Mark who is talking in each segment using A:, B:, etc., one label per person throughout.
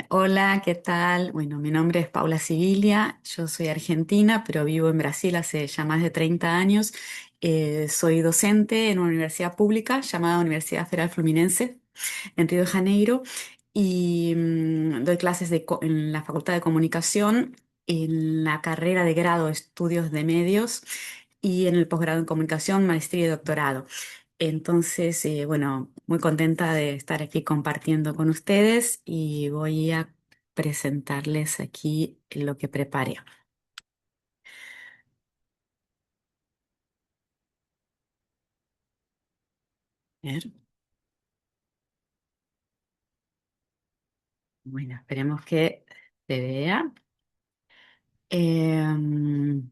A: Hola, ¿qué tal? Bueno, mi nombre es Paula Sibilia, yo soy argentina, pero vivo en Brasil hace ya más de 30 años. Soy docente en una universidad pública llamada Universidad Federal Fluminense en Río de Janeiro y doy clases en la Facultad de Comunicación, en la carrera de grado de Estudios de Medios y en el posgrado en Comunicación, maestría y doctorado. Entonces, bueno, muy contenta de estar aquí compartiendo con ustedes y voy a presentarles aquí lo que preparé. A ver, bueno, esperemos que se vea. Em,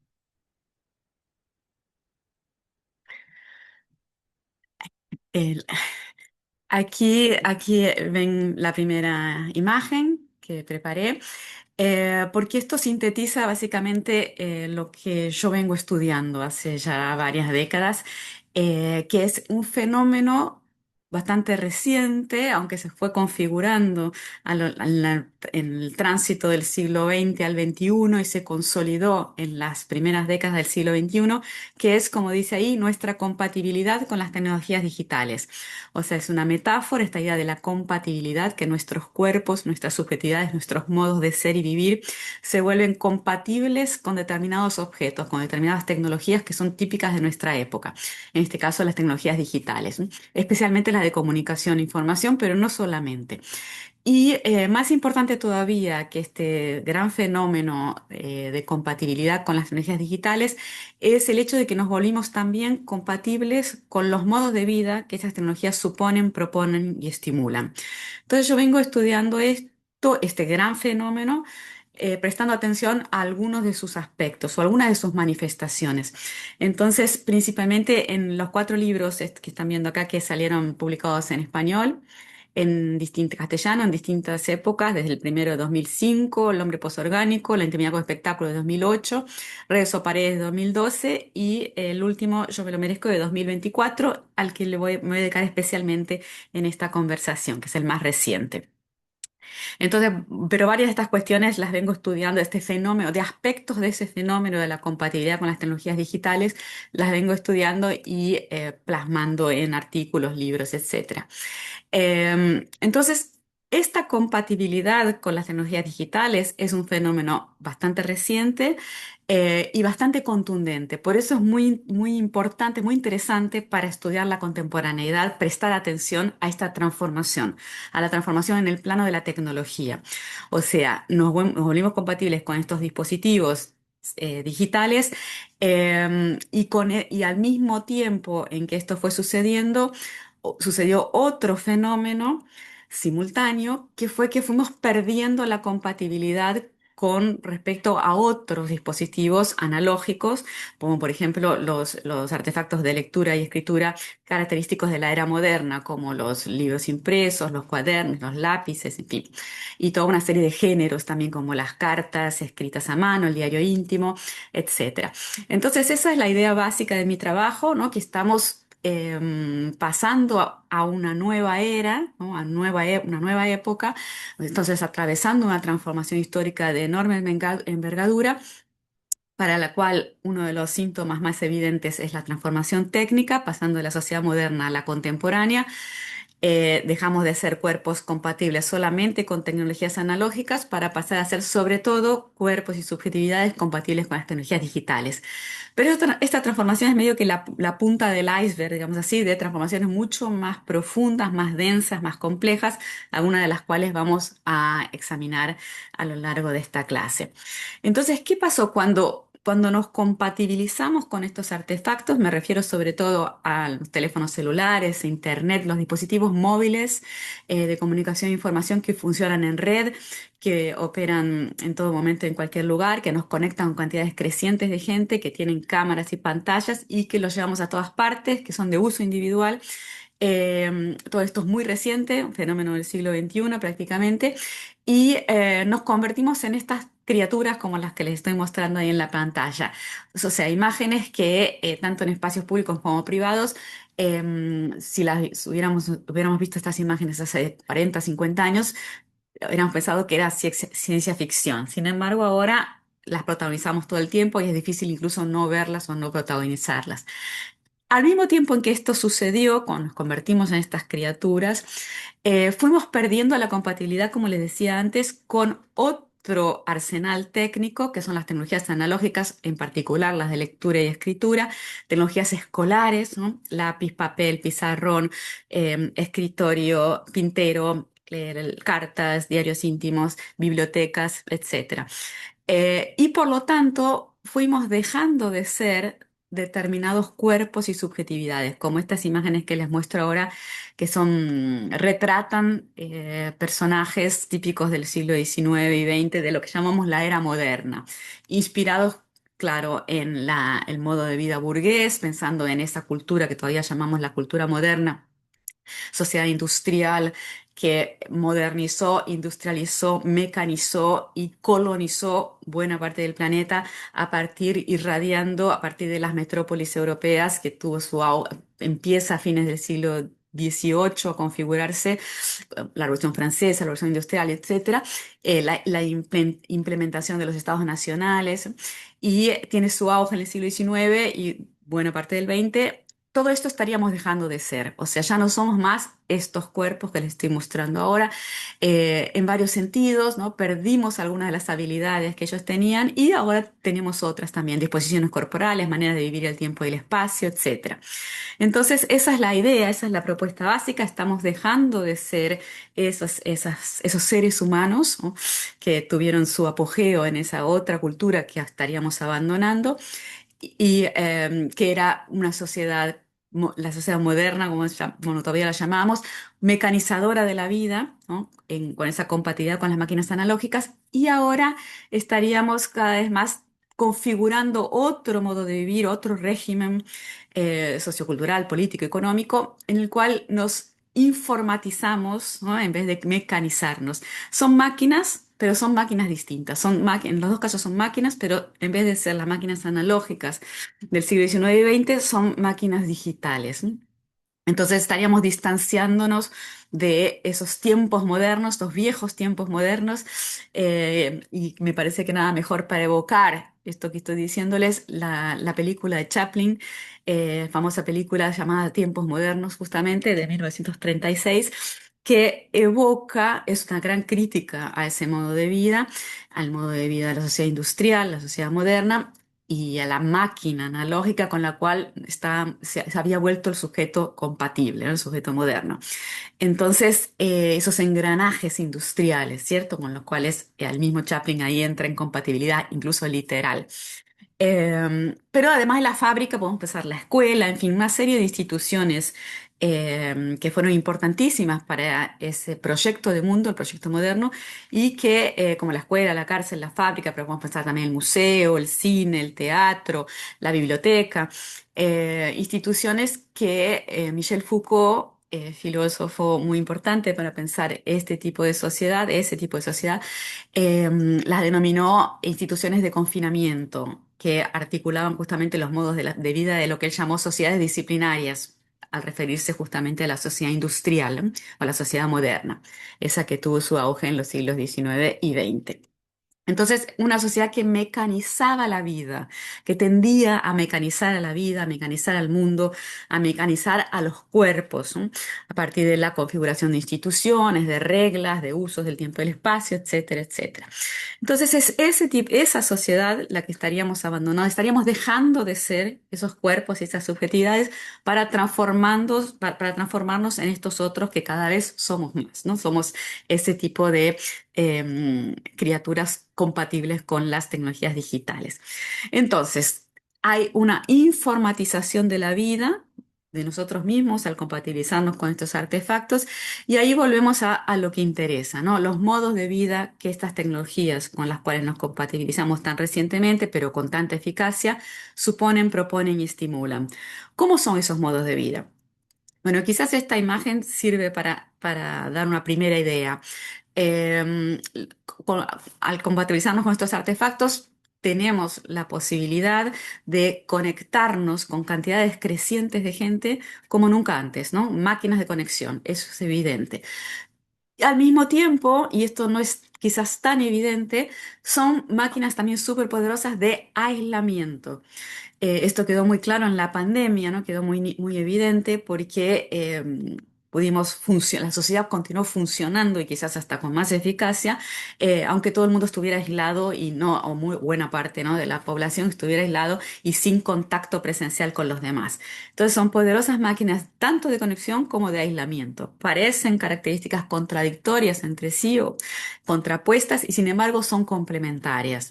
A: el- aquí ven la primera imagen que preparé. Porque esto sintetiza básicamente lo que yo vengo estudiando hace ya varias décadas, que es un fenómeno bastante reciente, aunque se fue configurando en el tránsito del siglo XX al XXI y se consolidó en las primeras décadas del siglo XXI, que es, como dice ahí, nuestra compatibilidad con las tecnologías digitales. O sea, es una metáfora esta idea de la compatibilidad, que nuestros cuerpos, nuestras subjetividades, nuestros modos de ser y vivir se vuelven compatibles con determinados objetos, con determinadas tecnologías que son típicas de nuestra época. En este caso, las tecnologías digitales, ¿no? Especialmente las de comunicación e información, pero no solamente. Y más importante todavía que este gran fenómeno de compatibilidad con las tecnologías digitales es el hecho de que nos volvimos también compatibles con los modos de vida que esas tecnologías suponen, proponen y estimulan. Entonces yo vengo estudiando esto, este gran fenómeno, prestando atención a algunos de sus aspectos o algunas de sus manifestaciones. Entonces, principalmente en los cuatro libros que están viendo acá que salieron publicados en español, en distinto castellano, en distintas épocas, desde el primero de 2005, El hombre posorgánico, La intimidad como espectáculo de 2008, Redes o paredes de 2012 y el último, Yo me lo merezco de 2024, al que me voy a dedicar especialmente en esta conversación, que es el más reciente. Entonces, pero varias de estas cuestiones las vengo estudiando, este fenómeno, de aspectos de ese fenómeno de la compatibilidad con las tecnologías digitales, las vengo estudiando y plasmando en artículos, libros, etcétera. Entonces, esta compatibilidad con las tecnologías digitales es un fenómeno bastante reciente y bastante contundente. Por eso es muy, muy importante, muy interesante para estudiar la contemporaneidad, prestar atención a esta transformación, a la transformación en el plano de la tecnología. O sea, nos volvimos compatibles con estos dispositivos digitales y al mismo tiempo en que esto fue sucediendo, sucedió otro fenómeno simultáneo, que fue que fuimos perdiendo la compatibilidad con respecto a otros dispositivos analógicos, como por ejemplo los artefactos de lectura y escritura característicos de la era moderna, como los libros impresos, los cuadernos, los lápices, en fin, y toda una serie de géneros también, como las cartas escritas a mano, el diario íntimo, etcétera. Entonces, esa es la idea básica de mi trabajo, ¿no? Que estamos pasando a una nueva era, ¿no? Una nueva época, entonces atravesando una transformación histórica de enorme envergadura, para la cual uno de los síntomas más evidentes es la transformación técnica, pasando de la sociedad moderna a la contemporánea. Dejamos de ser cuerpos compatibles solamente con tecnologías analógicas para pasar a ser sobre todo cuerpos y subjetividades compatibles con las tecnologías digitales. Pero esta transformación es medio que la punta del iceberg, digamos así, de transformaciones mucho más profundas, más densas, más complejas, algunas de las cuales vamos a examinar a lo largo de esta clase. Entonces, ¿qué pasó cuando nos compatibilizamos con estos artefactos? Me refiero sobre todo a los teléfonos celulares, internet, los dispositivos móviles de comunicación e información que funcionan en red, que operan en todo momento en cualquier lugar, que nos conectan con cantidades crecientes de gente, que tienen cámaras y pantallas y que los llevamos a todas partes, que son de uso individual. Todo esto es muy reciente, un fenómeno del siglo XXI prácticamente, y nos convertimos en estas criaturas como las que les estoy mostrando ahí en la pantalla. O sea, imágenes que tanto en espacios públicos como privados, si hubiéramos visto estas imágenes hace 40, 50 años, Habíamos pensado que era ciencia ficción. Sin embargo, ahora las protagonizamos todo el tiempo y es difícil incluso no verlas o no protagonizarlas. Al mismo tiempo en que esto sucedió, cuando nos convertimos en estas criaturas, fuimos perdiendo la compatibilidad, como les decía antes, con otro arsenal técnico, que son las tecnologías analógicas, en particular las de lectura y escritura, tecnologías escolares, ¿no? Lápiz, papel, pizarrón, escritorio, tintero, cartas, diarios íntimos, bibliotecas, etcétera. Y por lo tanto, fuimos dejando de ser determinados cuerpos y subjetividades, como estas imágenes que les muestro ahora, que retratan personajes típicos del siglo XIX y XX, de lo que llamamos la era moderna, inspirados, claro, en el modo de vida burgués, pensando en esa cultura que todavía llamamos la cultura moderna, sociedad industrial que modernizó, industrializó, mecanizó y colonizó buena parte del planeta irradiando a partir de las metrópolis europeas que tuvo empieza a fines del siglo XVIII a configurarse, la Revolución Francesa, la Revolución Industrial, etcétera, implementación de los estados nacionales y tiene su auge en el siglo XIX y buena parte del XX. Todo esto estaríamos dejando de ser, o sea, ya no somos más estos cuerpos que les estoy mostrando ahora, en varios sentidos, ¿no? Perdimos algunas de las habilidades que ellos tenían y ahora tenemos otras también, disposiciones corporales, maneras de vivir el tiempo y el espacio, etcétera. Entonces, esa es la idea, esa es la propuesta básica. Estamos dejando de ser esos seres humanos, ¿no? Que tuvieron su apogeo en esa otra cultura que estaríamos abandonando que era una sociedad, la sociedad moderna, como todavía la llamamos, mecanizadora de la vida, ¿no? Con esa compatibilidad con las máquinas analógicas, y ahora estaríamos cada vez más configurando otro modo de vivir, otro régimen sociocultural, político, económico, en el cual nos informatizamos, ¿no? En vez de mecanizarnos. Son máquinas, pero son máquinas distintas. En los dos casos son máquinas, pero en vez de ser las máquinas analógicas del siglo XIX y XX, son máquinas digitales, ¿no? Entonces estaríamos distanciándonos de esos tiempos modernos, los viejos tiempos modernos, y me parece que nada mejor para evocar esto que estoy diciéndoles, la película de Chaplin, famosa película llamada Tiempos Modernos, justamente de 1936, que evoca, es una gran crítica a ese modo de vida, al modo de vida de la sociedad industrial, la sociedad moderna, y a la máquina analógica con la cual se había vuelto el sujeto compatible, ¿no? El sujeto moderno. Entonces, esos engranajes industriales, ¿cierto? Con los cuales el mismo Chaplin ahí entra en compatibilidad, incluso literal. Pero además de la fábrica podemos pensar la escuela, en fin, una serie de instituciones que fueron importantísimas para ese proyecto de mundo, el proyecto moderno, y que, como la escuela, la cárcel, la fábrica, pero podemos pensar también el museo, el cine, el teatro, la biblioteca, instituciones que Michel Foucault, filósofo muy importante para pensar este tipo de sociedad, ese tipo de sociedad, las denominó instituciones de confinamiento, que articulaban justamente los modos de vida de lo que él llamó sociedades disciplinarias, al referirse justamente a la sociedad industrial, ¿no? O a la sociedad moderna, esa que tuvo su auge en los siglos XIX y XX. Entonces, una sociedad que mecanizaba la vida, que tendía a mecanizar a la vida, a mecanizar al mundo, a mecanizar a los cuerpos, ¿no? A partir de la configuración de instituciones, de reglas, de usos del tiempo y el espacio, etcétera, etcétera. Entonces, es esa sociedad la que estaríamos abandonando, estaríamos dejando de ser esos cuerpos y esas subjetividades para transformarnos en estos otros que cada vez somos más, ¿no? Somos ese tipo de criaturas compatibles con las tecnologías digitales. Entonces, hay una informatización de la vida, de nosotros mismos, al compatibilizarnos con estos artefactos, y ahí volvemos a lo que interesa, ¿no? Los modos de vida que estas tecnologías con las cuales nos compatibilizamos tan recientemente, pero con tanta eficacia, suponen, proponen y estimulan. ¿Cómo son esos modos de vida? Bueno, quizás esta imagen sirve para dar una primera idea. Eh, Al compatibilizarnos con estos artefactos, tenemos la posibilidad de conectarnos con cantidades crecientes de gente como nunca antes, ¿no? Máquinas de conexión, eso es evidente. Al mismo tiempo, y esto no es quizás tan evidente, son máquinas también súper poderosas de aislamiento. Esto quedó muy claro en la pandemia, ¿no? Quedó muy evidente porque la sociedad continuó funcionando y quizás hasta con más eficacia, aunque todo el mundo estuviera aislado y no, o muy buena parte, ¿no? de la población estuviera aislado y sin contacto presencial con los demás. Entonces son poderosas máquinas tanto de conexión como de aislamiento. Parecen características contradictorias entre sí o contrapuestas y sin embargo son complementarias.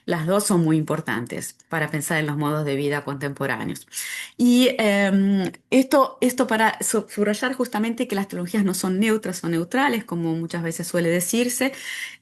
A: Las dos son muy importantes para pensar en los modos de vida contemporáneos. Y esto para subrayar justamente que las tecnologías no son neutras o neutrales, como muchas veces suele decirse,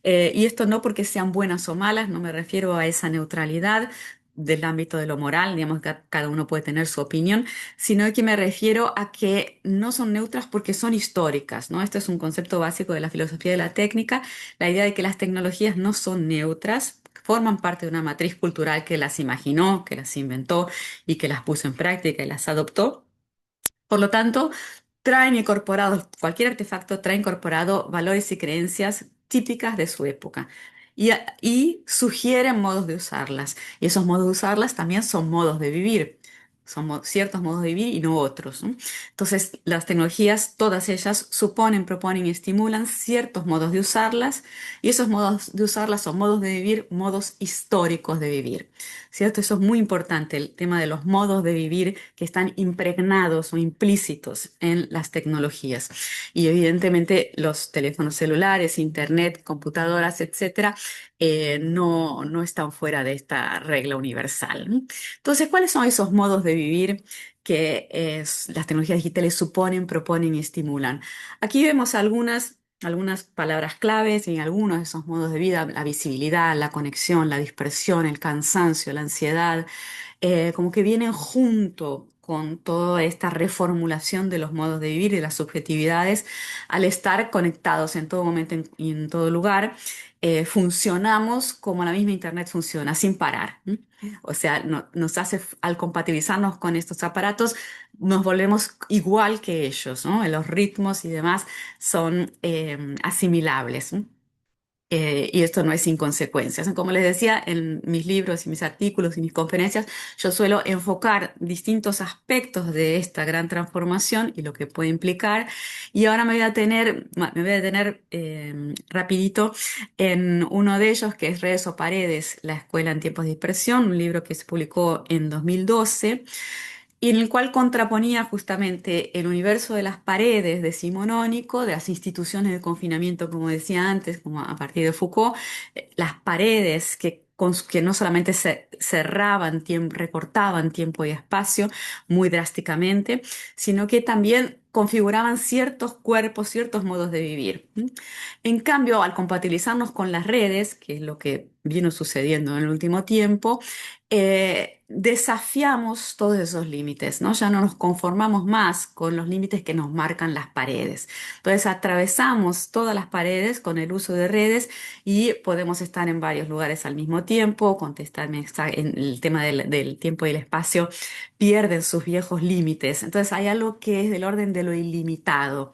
A: y esto no porque sean buenas o malas, no me refiero a esa neutralidad del ámbito de lo moral, digamos que cada uno puede tener su opinión, sino que me refiero a que no son neutras porque son históricas, ¿no? Este es un concepto básico de la filosofía de la técnica, la idea de que las tecnologías no son neutras, forman parte de una matriz cultural que las imaginó, que las inventó y que las puso en práctica y las adoptó. Por lo tanto, traen incorporados, cualquier artefacto trae incorporado valores y creencias típicas de su época y sugieren modos de usarlas. Y esos modos de usarlas también son modos de vivir. Son ciertos modos de vivir y no otros, ¿no? Entonces, las tecnologías, todas ellas, suponen, proponen y estimulan ciertos modos de usarlas, y esos modos de usarlas son modos de vivir, modos históricos de vivir. ¿Cierto? Eso es muy importante, el tema de los modos de vivir que están impregnados o implícitos en las tecnologías. Y evidentemente los teléfonos celulares, internet, computadoras, etcétera, no están fuera de esta regla universal, ¿no? Entonces, ¿cuáles son esos modos de vivir que las tecnologías digitales suponen, proponen y estimulan? Aquí vemos algunas palabras claves en algunos de esos modos de vida: la visibilidad, la conexión, la dispersión, el cansancio, la ansiedad, como que vienen junto con toda esta reformulación de los modos de vivir y de las subjetividades, al estar conectados en todo momento y en todo lugar. Funcionamos como la misma Internet funciona, sin parar. ¿M? O sea, nos hace, al compatibilizarnos con estos aparatos, nos volvemos igual que ellos, ¿no? Los ritmos y demás son asimilables. ¿M? Y esto no es sin consecuencias. Como les decía, en mis libros y mis artículos y mis conferencias, yo suelo enfocar distintos aspectos de esta gran transformación y lo que puede implicar. Y ahora me voy a detener rapidito en uno de ellos, que es Redes o Paredes, la escuela en tiempos de dispersión, un libro que se publicó en 2012 y en el cual contraponía justamente el universo de las paredes decimonónico, de las instituciones de confinamiento, como decía antes, como a partir de Foucault, las paredes que no solamente se cerraban, recortaban tiempo y espacio muy drásticamente, sino que también configuraban ciertos cuerpos, ciertos modos de vivir. ¿M? En cambio, al compatibilizarnos con las redes, que es lo que vino sucediendo en el último tiempo, desafiamos todos esos límites, ¿no? Ya no nos conformamos más con los límites que nos marcan las paredes. Entonces atravesamos todas las paredes con el uso de redes y podemos estar en varios lugares al mismo tiempo, contestar mensajes. En el tema del tiempo y el espacio pierden sus viejos límites. Entonces hay algo que es del orden de lo ilimitado,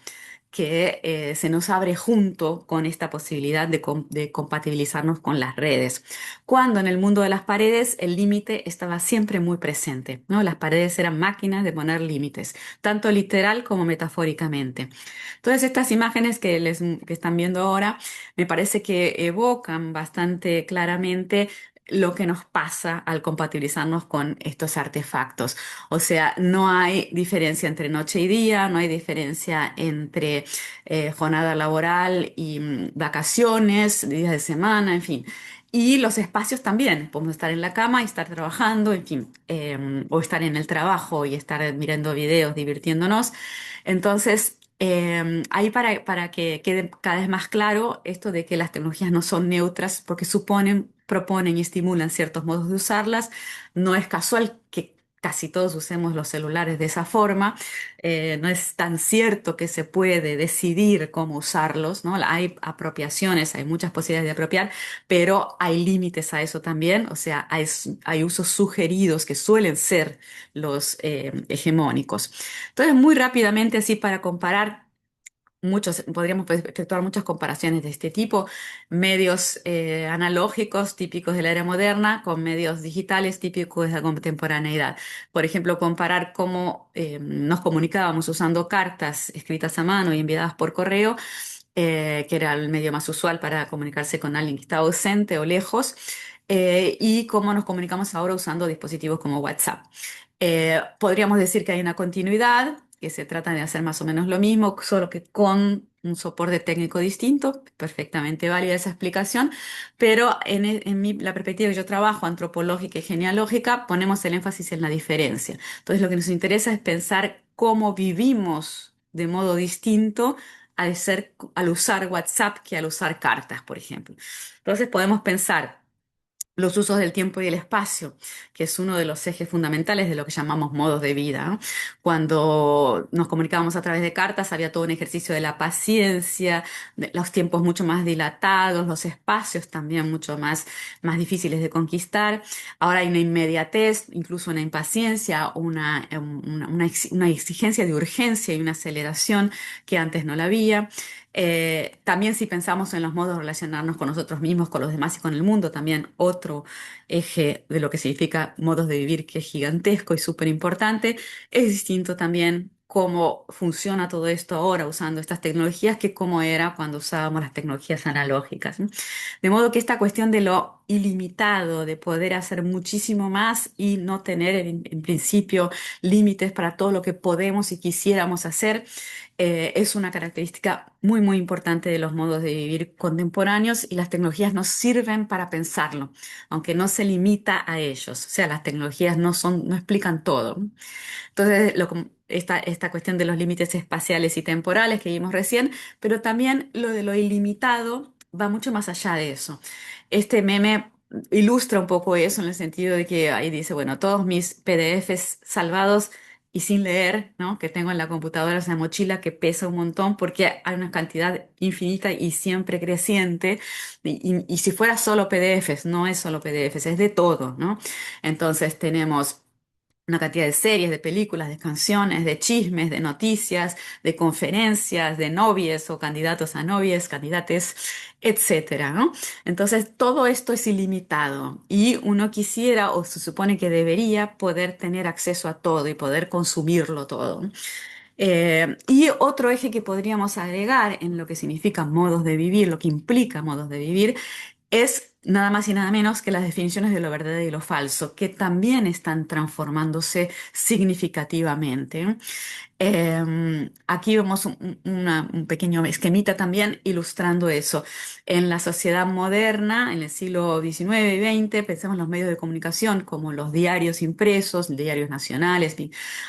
A: que se nos abre junto con esta posibilidad de compatibilizarnos con las redes. Cuando en el mundo de las paredes el límite estaba siempre muy presente, ¿no? Las paredes eran máquinas de poner límites, tanto literal como metafóricamente. Todas estas imágenes que están viendo ahora me parece que evocan bastante claramente lo que nos pasa al compatibilizarnos con estos artefactos. O sea, no hay diferencia entre noche y día, no hay diferencia entre jornada laboral y vacaciones, días de semana, en fin. Y los espacios también, podemos estar en la cama y estar trabajando, en fin, o estar en el trabajo y estar mirando videos, divirtiéndonos. Entonces, ahí para que quede cada vez más claro esto de que las tecnologías no son neutras porque suponen, proponen y estimulan ciertos modos de usarlas. No es casual que casi todos usemos los celulares de esa forma. No es tan cierto que se puede decidir cómo usarlos, ¿no? Hay apropiaciones, hay muchas posibilidades de apropiar, pero hay límites a eso también. O sea, hay usos sugeridos que suelen ser los hegemónicos. Entonces, muy rápidamente, así para comparar podríamos efectuar muchas comparaciones de este tipo, medios analógicos típicos de la era moderna con medios digitales típicos de la contemporaneidad. Por ejemplo, comparar cómo nos comunicábamos usando cartas escritas a mano y enviadas por correo, que era el medio más usual para comunicarse con alguien que estaba ausente o lejos, y cómo nos comunicamos ahora usando dispositivos como WhatsApp. Podríamos decir que hay una continuidad, que se trata de hacer más o menos lo mismo, solo que con un soporte técnico distinto, perfectamente válida esa explicación, pero la perspectiva que yo trabajo, antropológica y genealógica, ponemos el énfasis en la diferencia. Entonces, lo que nos interesa es pensar cómo vivimos de modo distinto al usar WhatsApp que al usar cartas, por ejemplo. Entonces, podemos pensar los usos del tiempo y el espacio, que es uno de los ejes fundamentales de lo que llamamos modos de vida, ¿no? Cuando nos comunicábamos a través de cartas, había todo un ejercicio de la paciencia, de los tiempos mucho más dilatados, los espacios también mucho más difíciles de conquistar. Ahora hay una inmediatez, incluso una impaciencia, una exigencia de urgencia y una aceleración que antes no la había. También si pensamos en los modos de relacionarnos con nosotros mismos, con los demás y con el mundo, también otro eje de lo que significa modos de vivir que es gigantesco y súper importante, es distinto también cómo funciona todo esto ahora usando estas tecnologías que cómo era cuando usábamos las tecnologías analógicas, ¿no? De modo que esta cuestión de lo ilimitado, de poder hacer muchísimo más y no tener en principio límites para todo lo que podemos y quisiéramos hacer, es una característica muy, muy importante de los modos de vivir contemporáneos y las tecnologías nos sirven para pensarlo, aunque no se limita a ellos. O sea, las tecnologías no explican todo. Entonces, esta cuestión de los límites espaciales y temporales que vimos recién, pero también lo de lo ilimitado va mucho más allá de eso. Este meme ilustra un poco eso en el sentido de que ahí dice, bueno, todos mis PDFs salvados y sin leer, ¿no? Que tengo en la computadora, es una mochila que pesa un montón porque hay una cantidad infinita y siempre creciente. Y si fuera solo PDFs, no es solo PDFs, es de todo, ¿no? Entonces tenemos una cantidad de series, de películas, de canciones, de chismes, de noticias, de conferencias, de novies o candidatos a novies, candidates, etcétera, ¿no? Entonces, todo esto es ilimitado y uno quisiera o se supone que debería poder tener acceso a todo y poder consumirlo todo. Y otro eje que podríamos agregar en lo que significa modos de vivir, lo que implica modos de vivir, es nada más y nada menos que las definiciones de lo verdadero y lo falso, que también están transformándose significativamente. Aquí vemos un pequeño esquemita también ilustrando eso. En la sociedad moderna, en el siglo XIX y XX, pensamos en los medios de comunicación como los diarios impresos, diarios nacionales,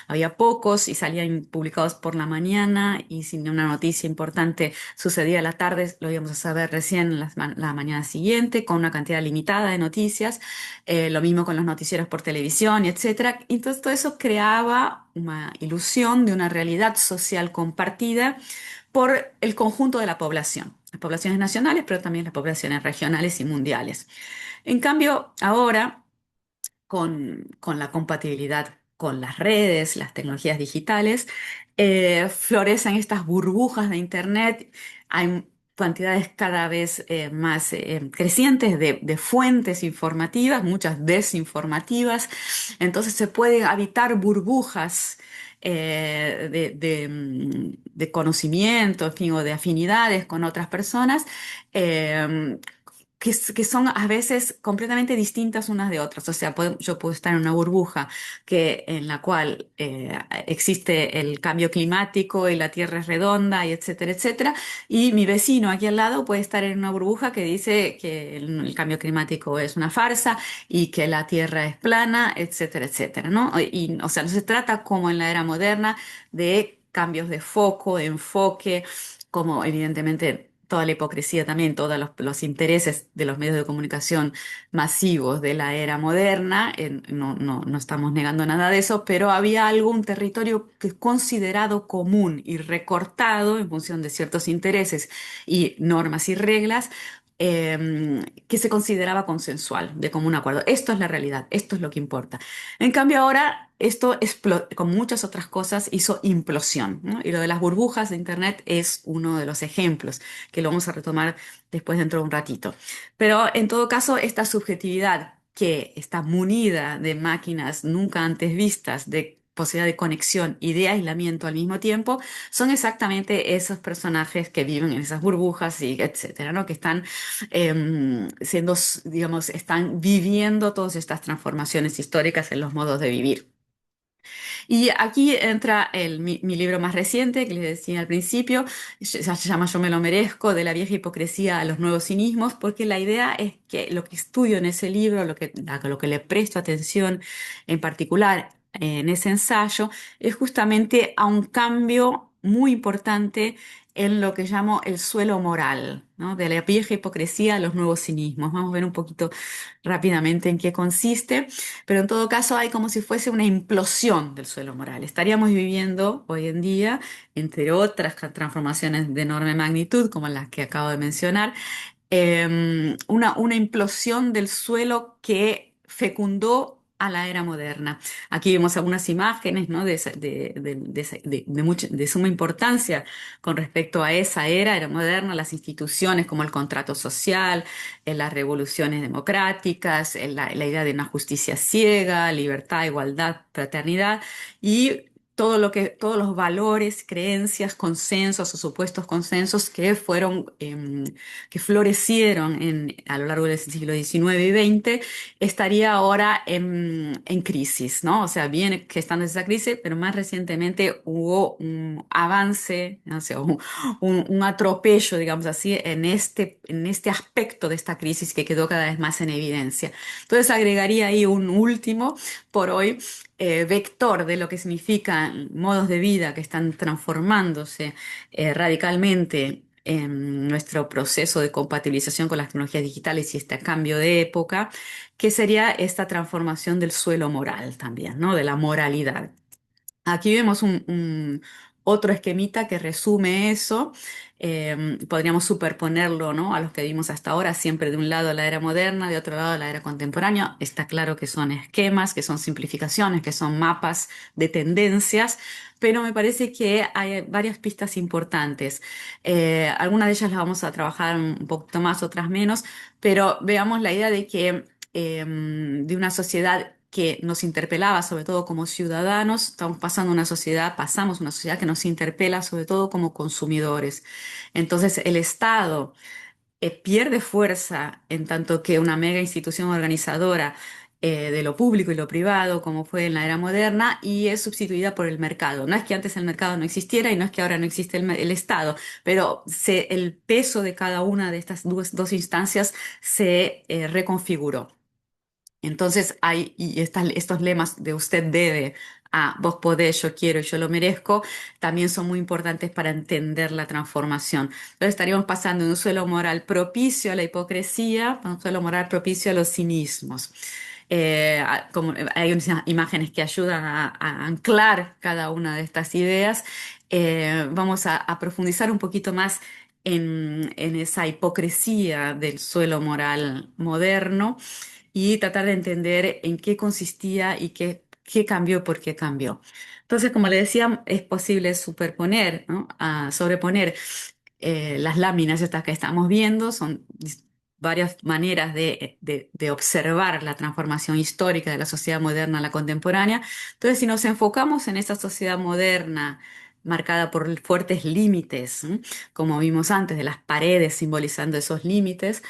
A: había pocos y salían publicados por la mañana y si una noticia importante sucedía a la tarde, lo íbamos a saber recién la mañana siguiente con una cantidad limitada de noticias. Lo mismo con los noticieros por televisión, y etcétera. Entonces todo eso creaba una ilusión de una realidad social compartida por el conjunto de la población, las poblaciones nacionales, pero también las poblaciones regionales y mundiales. En cambio, ahora con la compatibilidad con las redes, las tecnologías digitales, florecen estas burbujas de Internet. Hay cantidades cada vez más crecientes de fuentes informativas, muchas desinformativas. Entonces se pueden habitar burbujas de conocimiento, en fin, o de afinidades con otras personas, eh, que son a veces completamente distintas unas de otras. O sea, yo puedo estar en una burbuja en la cual existe el cambio climático y la Tierra es redonda y etcétera, etcétera. Y mi vecino aquí al lado puede estar en una burbuja que dice que el cambio climático es una farsa y que la Tierra es plana, etcétera, etcétera, ¿no? Y, o sea, no se trata como en la era moderna de cambios de foco, de enfoque, como evidentemente toda la hipocresía también, todos los intereses de los medios de comunicación masivos de la era moderna, no estamos negando nada de eso, pero había algún territorio que es considerado común y recortado en función de ciertos intereses y normas y reglas que se consideraba consensual, de común acuerdo. Esto es la realidad, esto es lo que importa. En cambio ahora esto, con muchas otras cosas, hizo implosión, ¿no? Y lo de las burbujas de Internet es uno de los ejemplos, que lo vamos a retomar después dentro de un ratito. Pero en todo caso, esta subjetividad que está munida de máquinas nunca antes vistas, de posibilidad de conexión y de aislamiento al mismo tiempo, son exactamente esos personajes que viven en esas burbujas y etcétera, ¿no? Que están siendo, digamos, están viviendo todas estas transformaciones históricas en los modos de vivir. Y aquí entra mi libro más reciente, que les decía al principio, se llama Yo me lo merezco, de la vieja hipocresía a los nuevos cinismos, porque la idea es que lo que estudio en ese libro, lo que le presto atención en particular en ese ensayo, es justamente a un cambio muy importante en lo que llamo el suelo moral, ¿no? De la vieja hipocresía a los nuevos cinismos. Vamos a ver un poquito rápidamente en qué consiste. Pero en todo caso hay como si fuese una implosión del suelo moral. Estaríamos viviendo hoy en día, entre otras transformaciones de enorme magnitud, como las que acabo de mencionar, una implosión del suelo que fecundó a la era moderna. Aquí vemos algunas imágenes, ¿no? De suma importancia con respecto a esa era moderna, las instituciones como el contrato social, las revoluciones democráticas, la idea de una justicia ciega, libertad, igualdad, fraternidad y todos los valores, creencias, consensos o supuestos consensos que florecieron a lo largo del siglo XIX y XX, estaría ahora en crisis, ¿no? O sea, viene gestando esa crisis, pero más recientemente hubo un avance, ¿no? O sea, un atropello, digamos así, en este aspecto de esta crisis que quedó cada vez más en evidencia. Entonces agregaría ahí un último, por hoy, vector de lo que significan modos de vida que están transformándose radicalmente en nuestro proceso de compatibilización con las tecnologías digitales y este cambio de época, que sería esta transformación del suelo moral también, ¿no? De la moralidad. Aquí vemos otro esquemita que resume eso. Podríamos superponerlo, ¿no? A los que vimos hasta ahora, siempre de un lado la era moderna, de otro lado la era contemporánea. Está claro que son esquemas, que son simplificaciones, que son mapas de tendencias, pero me parece que hay varias pistas importantes. Algunas de ellas las vamos a trabajar un poquito más, otras menos, pero veamos la idea de que de una sociedad que nos interpelaba, sobre todo como ciudadanos, pasamos una sociedad que nos interpela, sobre todo como consumidores. Entonces, el Estado pierde fuerza en tanto que una mega institución organizadora de lo público y lo privado, como fue en la era moderna, y es sustituida por el mercado. No es que antes el mercado no existiera y no es que ahora no existe el Estado, pero el peso de cada una de estas dos instancias se reconfiguró. Entonces hay estos lemas de usted debe a vos podés, yo quiero y yo lo merezco, también son muy importantes para entender la transformación. Entonces estaríamos pasando de un suelo moral propicio a la hipocresía a un suelo moral propicio a los cinismos. Hay unas imágenes que ayudan a anclar cada una de estas ideas. Vamos a profundizar un poquito más en esa hipocresía del suelo moral moderno y tratar de entender en qué consistía y qué cambió, por qué cambió. Entonces, como le decía, es posible superponer, ¿no? Sobreponer las láminas estas que estamos viendo, son varias maneras de observar la transformación histórica de la sociedad moderna a la contemporánea. Entonces, si nos enfocamos en esta sociedad moderna, marcada por fuertes límites, ¿m? Como vimos antes, de las paredes simbolizando esos límites,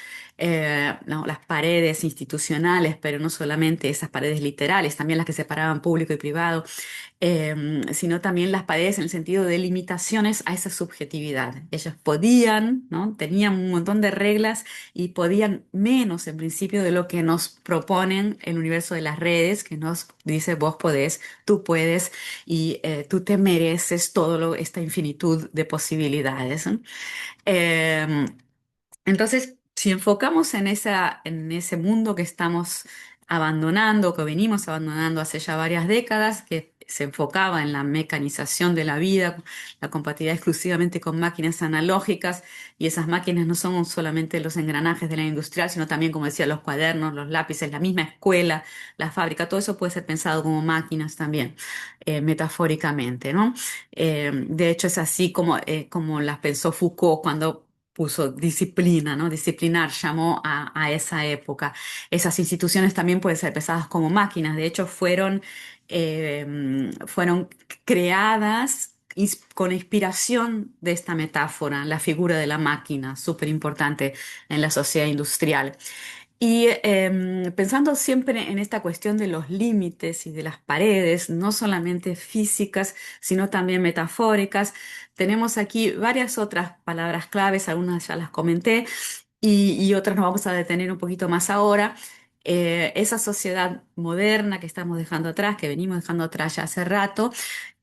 A: no, las paredes institucionales, pero no solamente esas paredes literales, también las que separaban público y privado, sino también las paredes en el sentido de limitaciones a esa subjetividad. Ellos podían, ¿no? Tenían un montón de reglas y podían menos en principio de lo que nos proponen el universo de las redes, que nos dice vos podés, tú puedes y tú te mereces esta infinitud de posibilidades, ¿no? Eh, entonces, si enfocamos en ese mundo que estamos abandonando, que venimos abandonando hace ya varias décadas, que se enfocaba en la mecanización de la vida, la compatibilidad exclusivamente con máquinas analógicas, y esas máquinas no son solamente los engranajes de la industrial, sino también, como decía, los cuadernos, los lápices, la misma escuela, la fábrica, todo eso puede ser pensado como máquinas también, metafóricamente, ¿no? De hecho, es así como las pensó Foucault cuando puso disciplina, ¿no? Disciplinar llamó a esa época. Esas instituciones también pueden ser pensadas como máquinas. De hecho, fueron creadas con inspiración de esta metáfora, la figura de la máquina, súper importante en la sociedad industrial. Y pensando siempre en esta cuestión de los límites y de las paredes, no solamente físicas, sino también metafóricas, tenemos aquí varias otras palabras claves, algunas ya las comenté, y otras nos vamos a detener un poquito más ahora. Esa sociedad moderna que estamos dejando atrás, que venimos dejando atrás ya hace rato,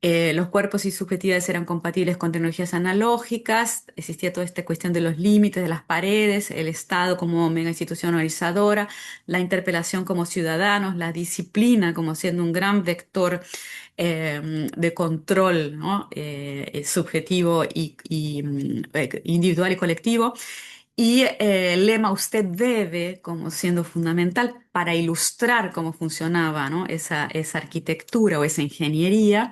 A: los cuerpos y subjetividades eran compatibles con tecnologías analógicas, existía toda esta cuestión de los límites, de las paredes, el Estado como mega institución organizadora, la interpelación como ciudadanos, la disciplina como siendo un gran vector de control, ¿no? Subjetivo y individual y colectivo. Y el lema usted debe como siendo fundamental para ilustrar cómo funcionaba, ¿no? esa arquitectura o esa ingeniería.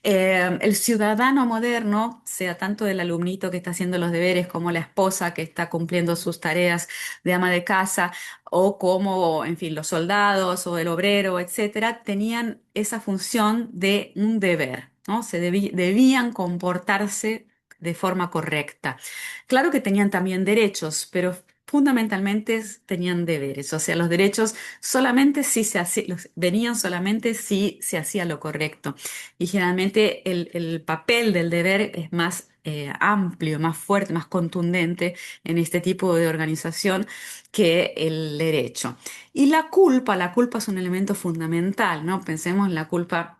A: El ciudadano moderno, sea tanto el alumnito que está haciendo los deberes como la esposa que está cumpliendo sus tareas de ama de casa, o como, en fin, los soldados o el obrero, etcétera, tenían esa función de un deber, ¿no? Debían comportarse de forma correcta. Claro que tenían también derechos, pero fundamentalmente tenían deberes. O sea, los derechos solamente si se hacía, venían solamente si se hacía lo correcto. Y generalmente el papel del deber es más amplio, más fuerte, más contundente en este tipo de organización que el derecho. Y la culpa es un elemento fundamental, ¿no? Pensemos en la culpa,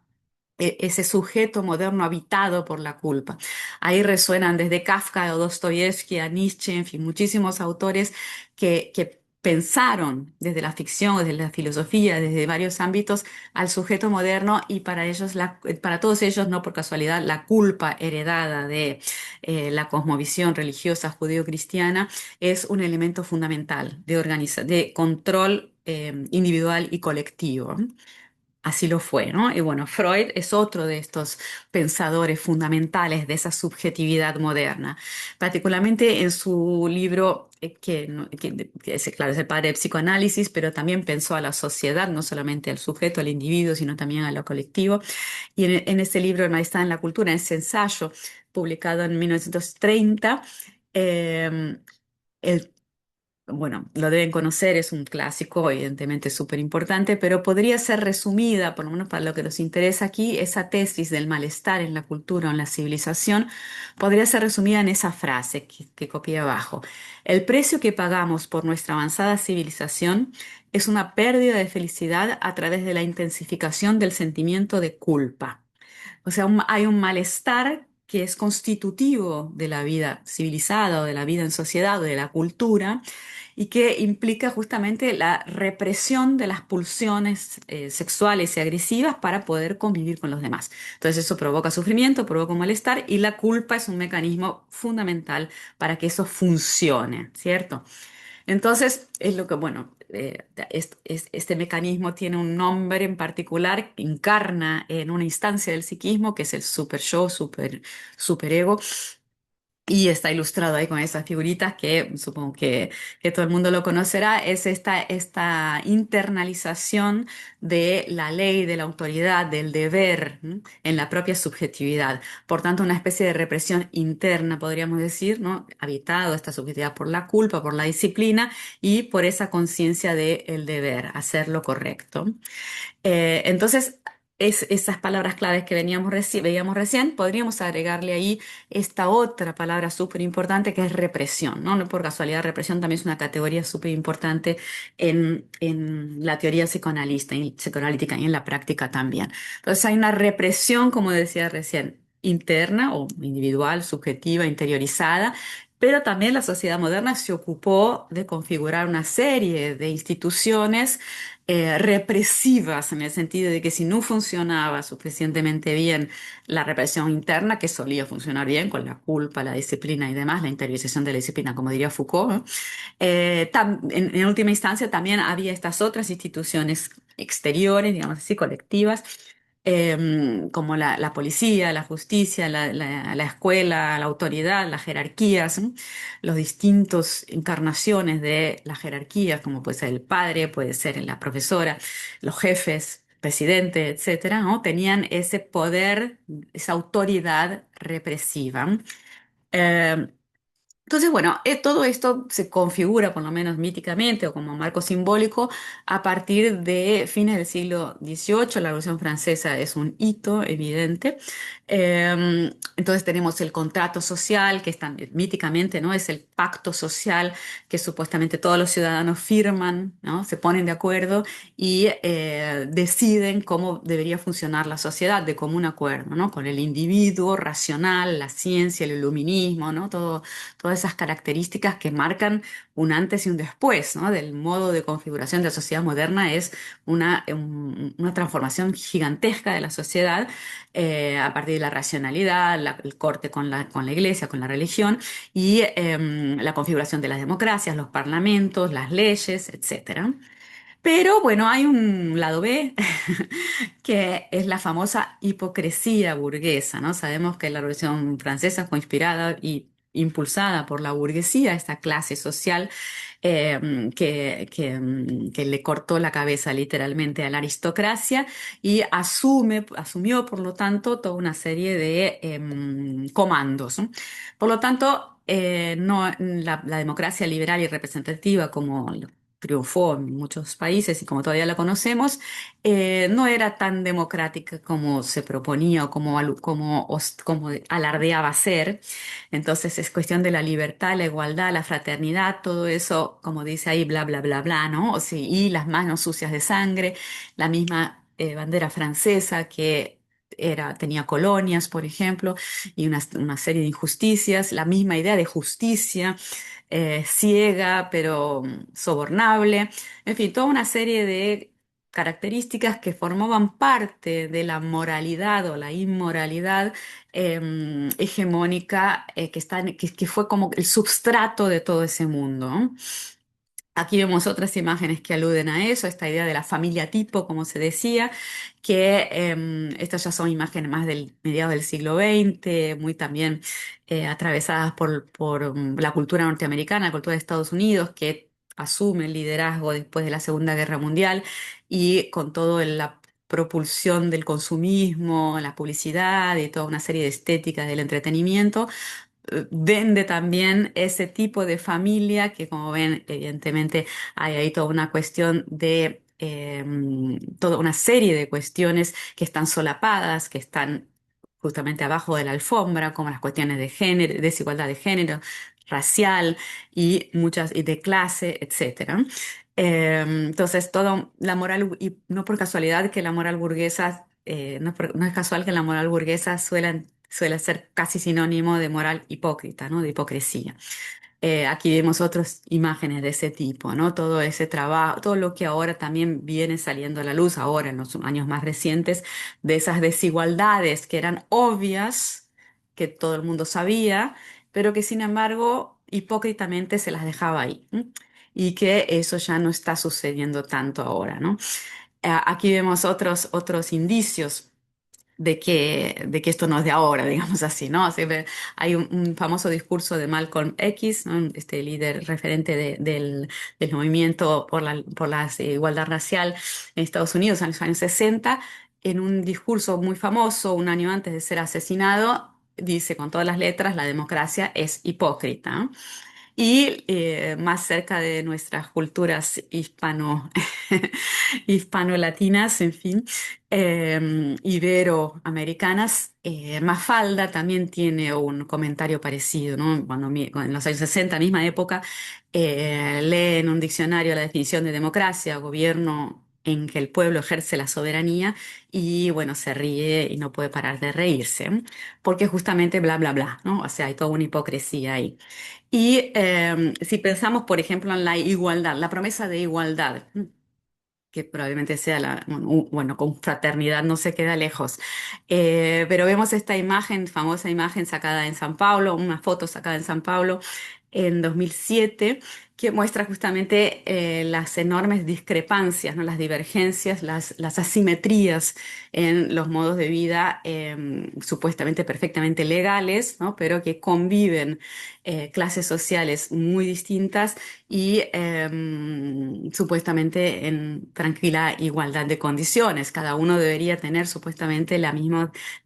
A: ese sujeto moderno habitado por la culpa. Ahí resuenan desde Kafka o Dostoyevsky a Nietzsche, en fin, muchísimos autores que pensaron desde la ficción, desde la filosofía, desde varios ámbitos al sujeto moderno, y para ellos, para todos ellos, no por casualidad, la culpa heredada de la cosmovisión religiosa judeo-cristiana es un elemento fundamental de control individual y colectivo. Así lo fue, ¿no? Y bueno, Freud es otro de estos pensadores fundamentales de esa subjetividad moderna, particularmente en su libro, que es, claro, es el padre del psicoanálisis, pero también pensó a la sociedad, no solamente al sujeto, al individuo, sino también a lo colectivo. Y en ese libro, El malestar en la cultura, en ese ensayo publicado en 1930, eh, él, bueno, lo deben conocer, es un clásico, evidentemente súper importante, pero podría ser resumida, por lo menos para lo que nos interesa aquí, esa tesis del malestar en la cultura o en la civilización, podría ser resumida en esa frase que copié abajo. El precio que pagamos por nuestra avanzada civilización es una pérdida de felicidad a través de la intensificación del sentimiento de culpa. O sea, hay un malestar que es constitutivo de la vida civilizada o de la vida en sociedad o de la cultura, y que implica justamente la represión de las pulsiones sexuales y agresivas para poder convivir con los demás. Entonces eso provoca sufrimiento, provoca un malestar, y la culpa es un mecanismo fundamental para que eso funcione, ¿cierto? Entonces, es lo que, bueno, este mecanismo tiene un nombre en particular que encarna en una instancia del psiquismo, que es el super yo, superego, y está ilustrado ahí con esas figuritas que supongo que todo el mundo lo conocerá. Es esta internalización de la ley, de la autoridad, del deber, ¿no? En la propia subjetividad. Por tanto, una especie de represión interna, podríamos decir, ¿no? Habitado esta subjetividad por la culpa, por la disciplina y por esa conciencia del deber, hacer lo correcto. Entonces, esas palabras claves que veíamos recién, podríamos agregarle ahí esta otra palabra súper importante que es represión, ¿no? No por casualidad, represión también es una categoría súper importante en la teoría psicoanalítica y en la práctica también. Entonces, hay una represión, como decía recién, interna o individual, subjetiva, interiorizada. Pero también la sociedad moderna se ocupó de configurar una serie de instituciones represivas, en el sentido de que si no funcionaba suficientemente bien la represión interna, que solía funcionar bien con la culpa, la disciplina y demás, la interiorización de la disciplina, como diría Foucault, ¿no? En última instancia también había estas otras instituciones exteriores, digamos así, colectivas, como la policía, la justicia, la escuela, la autoridad, las jerarquías, ¿no? Los distintos encarnaciones de las jerarquías, como puede ser el padre, puede ser la profesora, los jefes, presidente, etcétera, ¿no? Tenían ese poder, esa autoridad represiva. Eh, entonces, bueno, todo esto se configura, por lo menos míticamente o como marco simbólico, a partir de fines del siglo XVIII. La Revolución Francesa es un hito evidente. Entonces tenemos el contrato social, que es míticamente, ¿no? Es el pacto social que supuestamente todos los ciudadanos firman, ¿no? Se ponen de acuerdo y deciden cómo debería funcionar la sociedad de común acuerdo, ¿no? Con el individuo racional, la ciencia, el iluminismo, ¿no? Todas esas características que marcan un antes y un después, ¿no? Del modo de configuración de la sociedad moderna es una transformación gigantesca de la sociedad a partir de la racionalidad, el corte con la iglesia, con la religión y la configuración de las democracias, los parlamentos, las leyes, etcétera. Pero bueno, hay un lado B, que es la famosa hipocresía burguesa, ¿no? Sabemos que la Revolución Francesa fue inspirada y impulsada por la burguesía, esta clase social que le cortó la cabeza literalmente a la aristocracia y asumió, por lo tanto, toda una serie de comandos, ¿no? Por lo tanto, no, la democracia liberal y representativa, como triunfó en muchos países y como todavía la conocemos, no era tan democrática como se proponía o como alardeaba ser. Entonces es cuestión de la libertad, la igualdad, la fraternidad, todo eso, como dice ahí, bla, bla, bla, bla, ¿no? O sea, y las manos sucias de sangre, la misma bandera francesa que tenía colonias, por ejemplo, y una serie de injusticias, la misma idea de justicia ciega, pero sobornable, en fin, toda una serie de características que formaban parte de la moralidad o la inmoralidad hegemónica que fue como el substrato de todo ese mundo, ¿no? Aquí vemos otras imágenes que aluden a eso, esta idea de la familia tipo, como se decía, que estas ya son imágenes más del mediados del siglo XX, muy también atravesadas por la cultura norteamericana, la cultura de Estados Unidos, que asume el liderazgo después de la Segunda Guerra Mundial y con toda la propulsión del consumismo, la publicidad y toda una serie de estéticas del entretenimiento vende también ese tipo de familia que, como ven, evidentemente hay ahí toda una cuestión de, toda una serie de cuestiones que están solapadas, que están justamente abajo de la alfombra, como las cuestiones de género, desigualdad de género, racial y muchas, y de clase, etcétera. Entonces, toda la moral, y no por casualidad que la moral burguesa, no es casual que la moral burguesa suele ser casi sinónimo de moral hipócrita, ¿no? De hipocresía. Aquí vemos otras imágenes de ese tipo, ¿no? Todo ese trabajo, todo lo que ahora también viene saliendo a la luz, ahora en los años más recientes, de esas desigualdades que eran obvias, que todo el mundo sabía, pero que sin embargo hipócritamente se las dejaba ahí. ¿M? Y que eso ya no está sucediendo tanto ahora, ¿no? Aquí vemos otros indicios de que esto no es de ahora, digamos así, ¿no? Hay un famoso discurso de Malcolm X, ¿no? Este líder referente del movimiento por la igualdad racial en Estados Unidos en los años 60, en un discurso muy famoso, un año antes de ser asesinado, dice con todas las letras, la democracia es hipócrita, ¿no? Y más cerca de nuestras culturas hispano-latinas, en fin, iberoamericanas, Mafalda también tiene un comentario parecido, ¿no? En los años 60, misma época, lee en un diccionario la definición de democracia, gobierno en que el pueblo ejerce la soberanía y, bueno, se ríe y no puede parar de reírse, ¿no? Porque justamente bla, bla, bla, ¿no? O sea, hay toda una hipocresía ahí. Y si pensamos, por ejemplo, en la igualdad, la promesa de igualdad. que probablemente sea bueno, con fraternidad no se queda lejos. Pero vemos esta imagen, famosa imagen sacada en San Pablo, una foto sacada en San Pablo en 2007, que muestra justamente las enormes discrepancias, ¿no? Las divergencias, las asimetrías en los modos de vida supuestamente perfectamente legales, ¿no? Pero que conviven clases sociales muy distintas y supuestamente en tranquila igualdad de condiciones. Cada uno debería tener supuestamente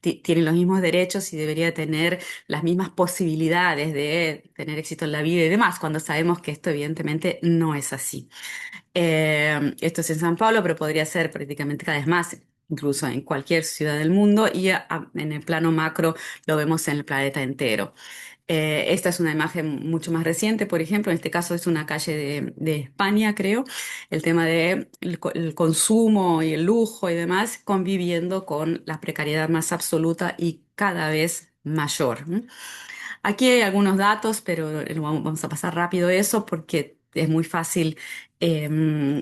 A: tiene los mismos derechos y debería tener las mismas posibilidades de tener éxito en la vida y demás, cuando sabemos que esto evidentemente no es así. Esto es en San Pablo, pero podría ser prácticamente cada vez más, incluso en cualquier ciudad del mundo, y en el plano macro lo vemos en el planeta entero. Esta es una imagen mucho más reciente, por ejemplo, en este caso es una calle de España, creo, el tema de el consumo y el lujo y demás, conviviendo con la precariedad más absoluta y cada vez mayor. ¿M? Aquí hay algunos datos, pero vamos a pasar rápido eso porque es muy fácil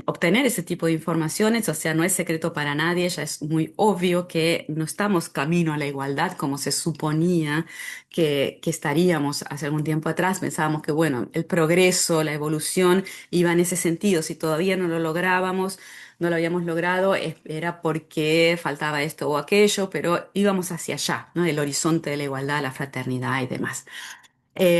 A: obtener ese tipo de informaciones, o sea, no es secreto para nadie, ya es muy obvio que no estamos camino a la igualdad como se suponía que estaríamos hace algún tiempo atrás. Pensábamos que, bueno, el progreso, la evolución iba en ese sentido. Si todavía no lo lográbamos, no lo habíamos logrado, era porque faltaba esto o aquello, pero íbamos hacia allá, ¿no? El horizonte de la igualdad, la fraternidad y demás.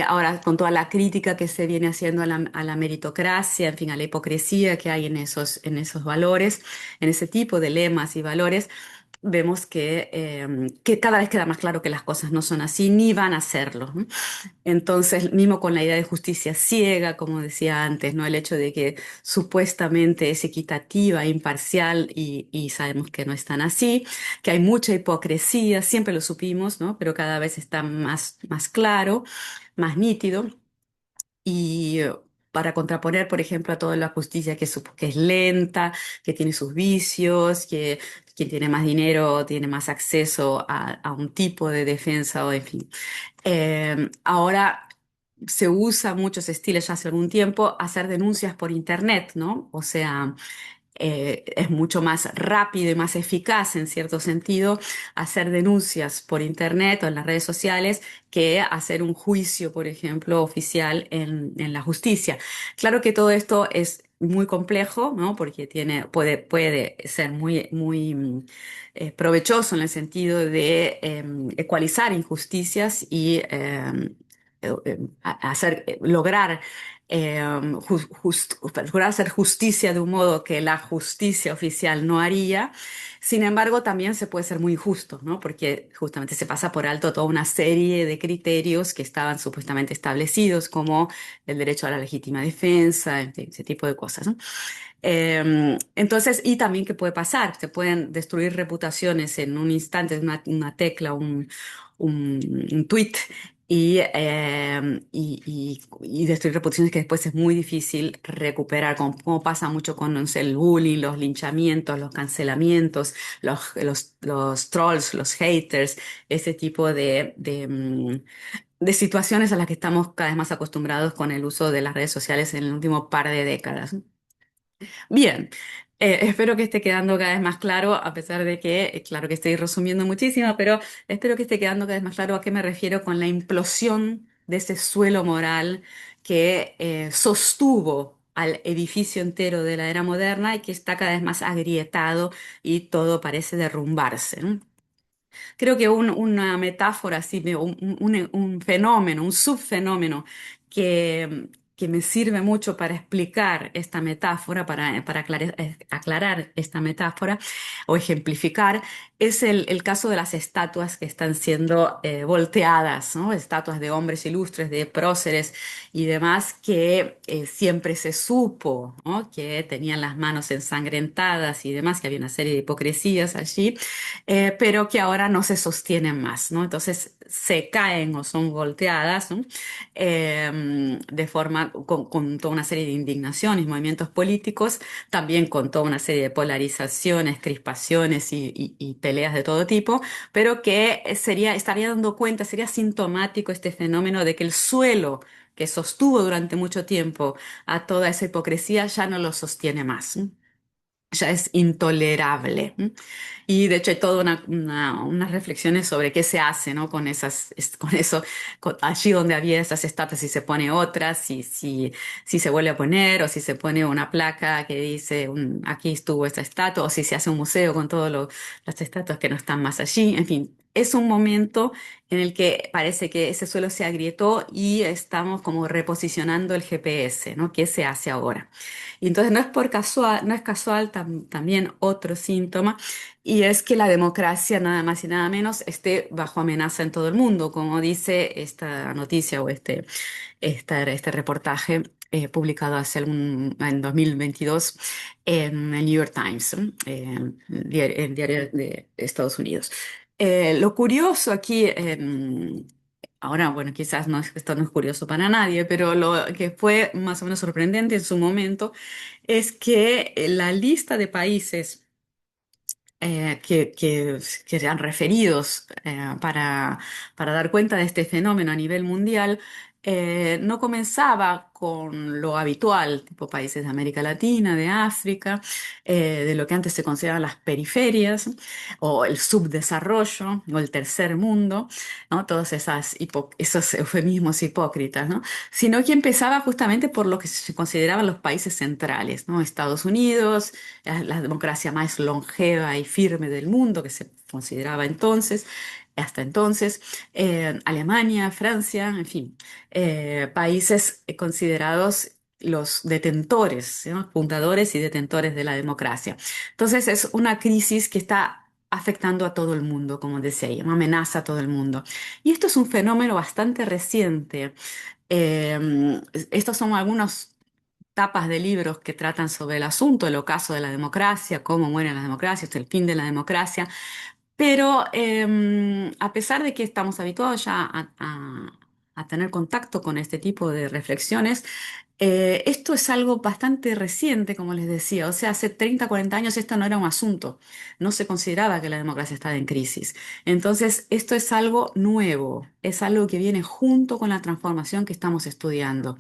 A: Ahora, con toda la crítica que se viene haciendo a la meritocracia, en fin, a la hipocresía que hay en esos valores, en ese tipo de lemas y valores, vemos que cada vez queda más claro que las cosas no son así ni van a serlo. ¿No? Entonces, mismo con la idea de justicia ciega, como decía antes, ¿no? El hecho de que supuestamente es equitativa, imparcial y sabemos que no es tan así, que hay mucha hipocresía, siempre lo supimos, ¿no? Pero cada vez está más claro, más nítido. Y para contraponer, por ejemplo, a toda la justicia que es lenta, que tiene sus vicios, que quien tiene más dinero tiene más acceso a un tipo de defensa o en fin. Ahora se usa muchos estilos ya hace algún tiempo hacer denuncias por internet, ¿no? O sea, es mucho más rápido y más eficaz en cierto sentido hacer denuncias por internet o en las redes sociales que hacer un juicio, por ejemplo, oficial en la justicia. Claro que todo esto es muy complejo, ¿no? Porque puede ser provechoso en el sentido de ecualizar injusticias y lograr lograr hacer justicia de un modo que la justicia oficial no haría. Sin embargo, también se puede ser muy injusto, ¿no? Porque justamente se pasa por alto toda una serie de criterios que estaban supuestamente establecidos, como el derecho a la legítima defensa, en fin, ese tipo de cosas, ¿no? Entonces, y también qué puede pasar, se pueden destruir reputaciones en un instante, una tecla, un tweet y destruir reputaciones que después es muy difícil recuperar, como pasa mucho con no sé, el bullying, los linchamientos, los cancelamientos, los trolls, los haters, ese tipo de situaciones a las que estamos cada vez más acostumbrados con el uso de las redes sociales en el último par de décadas. Bien, espero que esté quedando cada vez más claro, a pesar de que, claro que estoy resumiendo muchísimo, pero espero que esté quedando cada vez más claro a qué me refiero con la implosión de ese suelo moral que sostuvo al edificio entero de la era moderna y que está cada vez más agrietado y todo parece derrumbarse. ¿No? Creo que una metáfora así, un fenómeno, un subfenómeno que me sirve mucho para explicar esta metáfora, para aclarar esta metáfora o ejemplificar, es el caso de las estatuas que están siendo volteadas, ¿no? Estatuas de hombres ilustres, de próceres y demás que siempre se supo, ¿no? Que tenían las manos ensangrentadas y demás, que había una serie de hipocresías allí, pero que ahora no se sostienen más, ¿no? Entonces se caen o son volteadas, ¿no? De forma con toda una serie de indignaciones, movimientos políticos, también con toda una serie de polarizaciones, crispaciones y peleas de todo tipo, pero que estaría dando cuenta, sería sintomático este fenómeno de que el suelo que sostuvo durante mucho tiempo a toda esa hipocresía ya no lo sostiene más. ¿No? ya es intolerable. ¿M? Y de hecho hay toda unas reflexiones sobre qué se hace, ¿no? Con con eso, allí donde había esas estatuas, si se pone otras, si se vuelve a poner, o si se pone una placa que dice aquí estuvo esta estatua, o si se hace un museo con todas las estatuas que no están más allí. En fin, es un momento en el que parece que ese suelo se agrietó y estamos como reposicionando el GPS, ¿no? ¿Qué se hace ahora? Y entonces no es casual también otro síntoma, y es que la democracia, nada más y nada menos, esté bajo amenaza en todo el mundo, como dice esta noticia o este reportaje publicado en 2022 en el New York Times, el diario de Estados Unidos. Lo curioso aquí, ahora, bueno, quizás esto no es curioso para nadie, pero lo que fue más o menos sorprendente en su momento es que la lista de países que eran referidos para dar cuenta de este fenómeno a nivel mundial, no comenzaba con lo habitual, tipo países de América Latina, de África, de lo que antes se consideraban las periferias, o el subdesarrollo, o el tercer mundo, ¿no? Todos esos eufemismos hipócritas, ¿no? Sino que empezaba justamente por lo que se consideraban los países centrales, ¿no? Estados Unidos, la democracia más longeva y firme del mundo, que se consideraba entonces, hasta entonces, Alemania, Francia, en fin, países considerados los detentores, ¿no? Fundadores y detentores de la democracia. Entonces es una crisis que está afectando a todo el mundo, como decía ella, una amenaza a todo el mundo. Y esto es un fenómeno bastante reciente. Estos son algunos tapas de libros que tratan sobre el asunto, el ocaso de la democracia, cómo mueren las democracias, el fin de la democracia. Pero a pesar de que estamos habituados ya a tener contacto con este tipo de reflexiones, esto es algo bastante reciente, como les decía. O sea, hace 30, 40 años esto no era un asunto. No se consideraba que la democracia estaba en crisis. Entonces, esto es algo nuevo, es algo que viene junto con la transformación que estamos estudiando.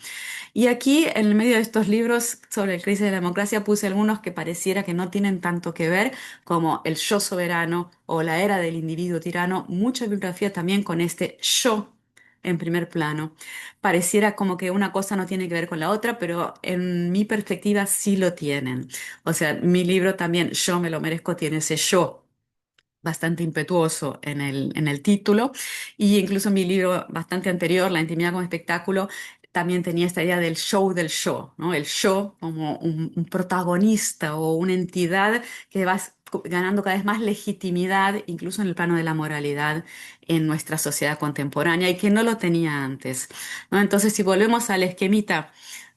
A: Y aquí, en el medio de estos libros sobre el crisis de la democracia, puse algunos que pareciera que no tienen tanto que ver, como El yo soberano o La era del individuo tirano, mucha bibliografía también con este yo en primer plano. Pareciera como que una cosa no tiene que ver con la otra, pero en mi perspectiva sí lo tienen. O sea, mi libro también, Yo me lo merezco, tiene ese yo bastante impetuoso en el título, y incluso mi libro bastante anterior, La intimidad como espectáculo, también tenía esta idea del show del show, ¿no? El show como un protagonista o una entidad que va ganando cada vez más legitimidad, incluso en el plano de la moralidad en nuestra sociedad contemporánea, y que no lo tenía antes, ¿no? Entonces, si volvemos al esquemita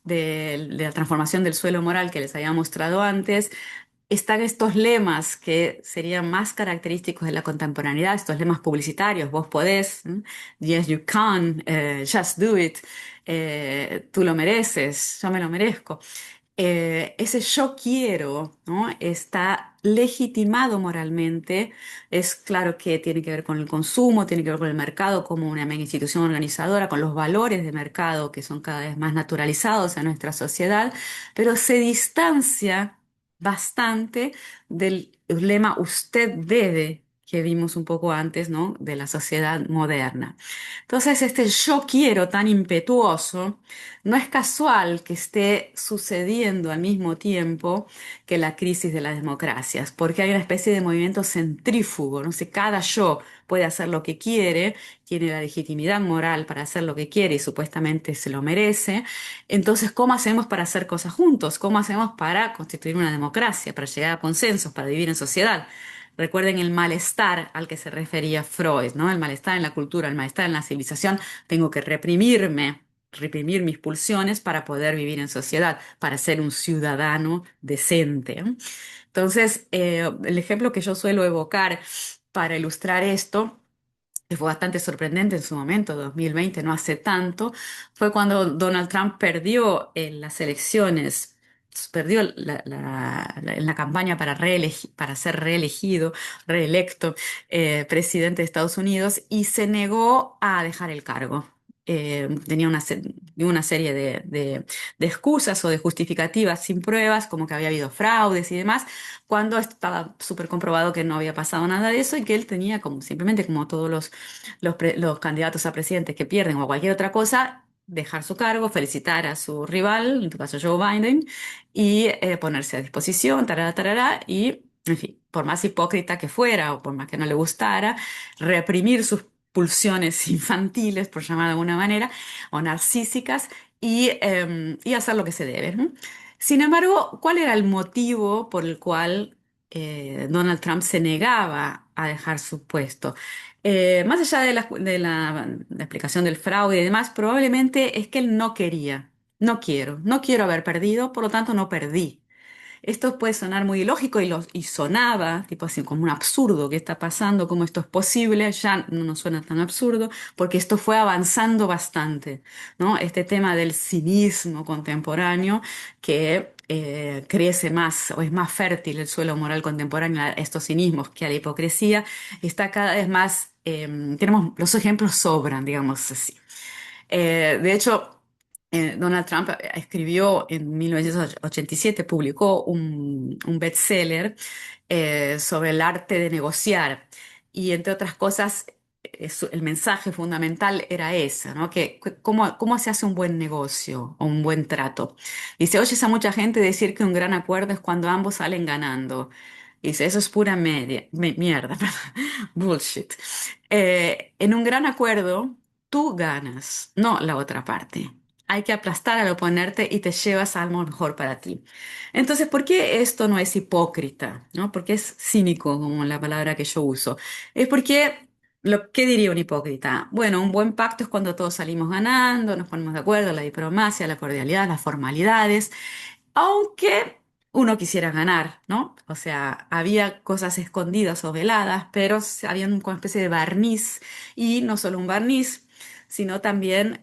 A: de la transformación del suelo moral que les había mostrado antes, están estos lemas que serían más característicos de la contemporaneidad, estos lemas publicitarios: vos podés, ¿m? Yes you can, just do it, tú lo mereces, yo me lo merezco. Ese yo quiero, ¿no? Está legitimado moralmente. Es claro que tiene que ver con el consumo, tiene que ver con el mercado como una mega institución organizadora, con los valores de mercado que son cada vez más naturalizados en nuestra sociedad, pero se distancia bastante del lema usted debe, que vimos un poco antes, ¿no? De la sociedad moderna. Entonces, este yo quiero tan impetuoso no es casual que esté sucediendo al mismo tiempo que la crisis de las democracias, porque hay una especie de movimiento centrífugo, no sé, cada yo puede hacer lo que quiere, tiene la legitimidad moral para hacer lo que quiere y supuestamente se lo merece. Entonces, ¿cómo hacemos para hacer cosas juntos? ¿Cómo hacemos para constituir una democracia, para llegar a consensos, para vivir en sociedad? Recuerden el malestar al que se refería Freud, ¿no? El malestar en la cultura, el malestar en la civilización. Tengo que reprimir mis pulsiones para poder vivir en sociedad, para ser un ciudadano decente. Entonces, el ejemplo que yo suelo evocar para ilustrar esto, que fue bastante sorprendente en su momento, 2020, no hace tanto, fue cuando Donald Trump perdió en las elecciones. Perdió en la campaña para ser reelegido, reelecto presidente de Estados Unidos, y se negó a dejar el cargo. tenía una serie de excusas o de justificativas sin pruebas, como que había habido fraudes y demás, cuando estaba súper comprobado que no había pasado nada de eso y que él tenía como simplemente como todos los candidatos a presidente que pierden o cualquier otra cosa, dejar su cargo, felicitar a su rival, en tu caso Joe Biden, y ponerse a disposición, tarara, tarara, y, en fin, por más hipócrita que fuera o por más que no le gustara, reprimir sus pulsiones infantiles, por llamar de alguna manera, o narcísicas, y hacer lo que se debe, ¿no? Sin embargo, ¿cuál era el motivo por el cual Donald Trump se negaba a dejar su puesto? Más allá de la explicación del fraude y demás, probablemente es que él no quería. No quiero haber perdido, por lo tanto no perdí. Esto puede sonar muy ilógico y sonaba, tipo así, como un absurdo que está pasando, cómo esto es posible, ya no nos suena tan absurdo, porque esto fue avanzando bastante, ¿no? Este tema del cinismo contemporáneo que crece más o es más fértil el suelo moral contemporáneo a estos cinismos que a la hipocresía, está cada vez más, tenemos, los ejemplos sobran, digamos así. De hecho, Donald Trump escribió en 1987, publicó un bestseller sobre el arte de negociar. Y entre otras cosas, el mensaje fundamental era ese, ¿no? Cómo se hace un buen negocio o un buen trato. Dice, oyes a mucha gente decir que un gran acuerdo es cuando ambos salen ganando. Dice, eso es pura mierda, bullshit. En un gran acuerdo, tú ganas, no la otra parte. Hay que aplastar al oponente y te llevas algo mejor para ti. Entonces, ¿por qué esto no es hipócrita? ¿No? Porque es cínico, como la palabra que yo uso. Es porque, ¿qué diría un hipócrita? Bueno, un buen pacto es cuando todos salimos ganando, nos ponemos de acuerdo, la diplomacia, la cordialidad, las formalidades, aunque uno quisiera ganar, ¿no? O sea, había cosas escondidas o veladas, pero había una especie de barniz, y no solo un barniz, sino también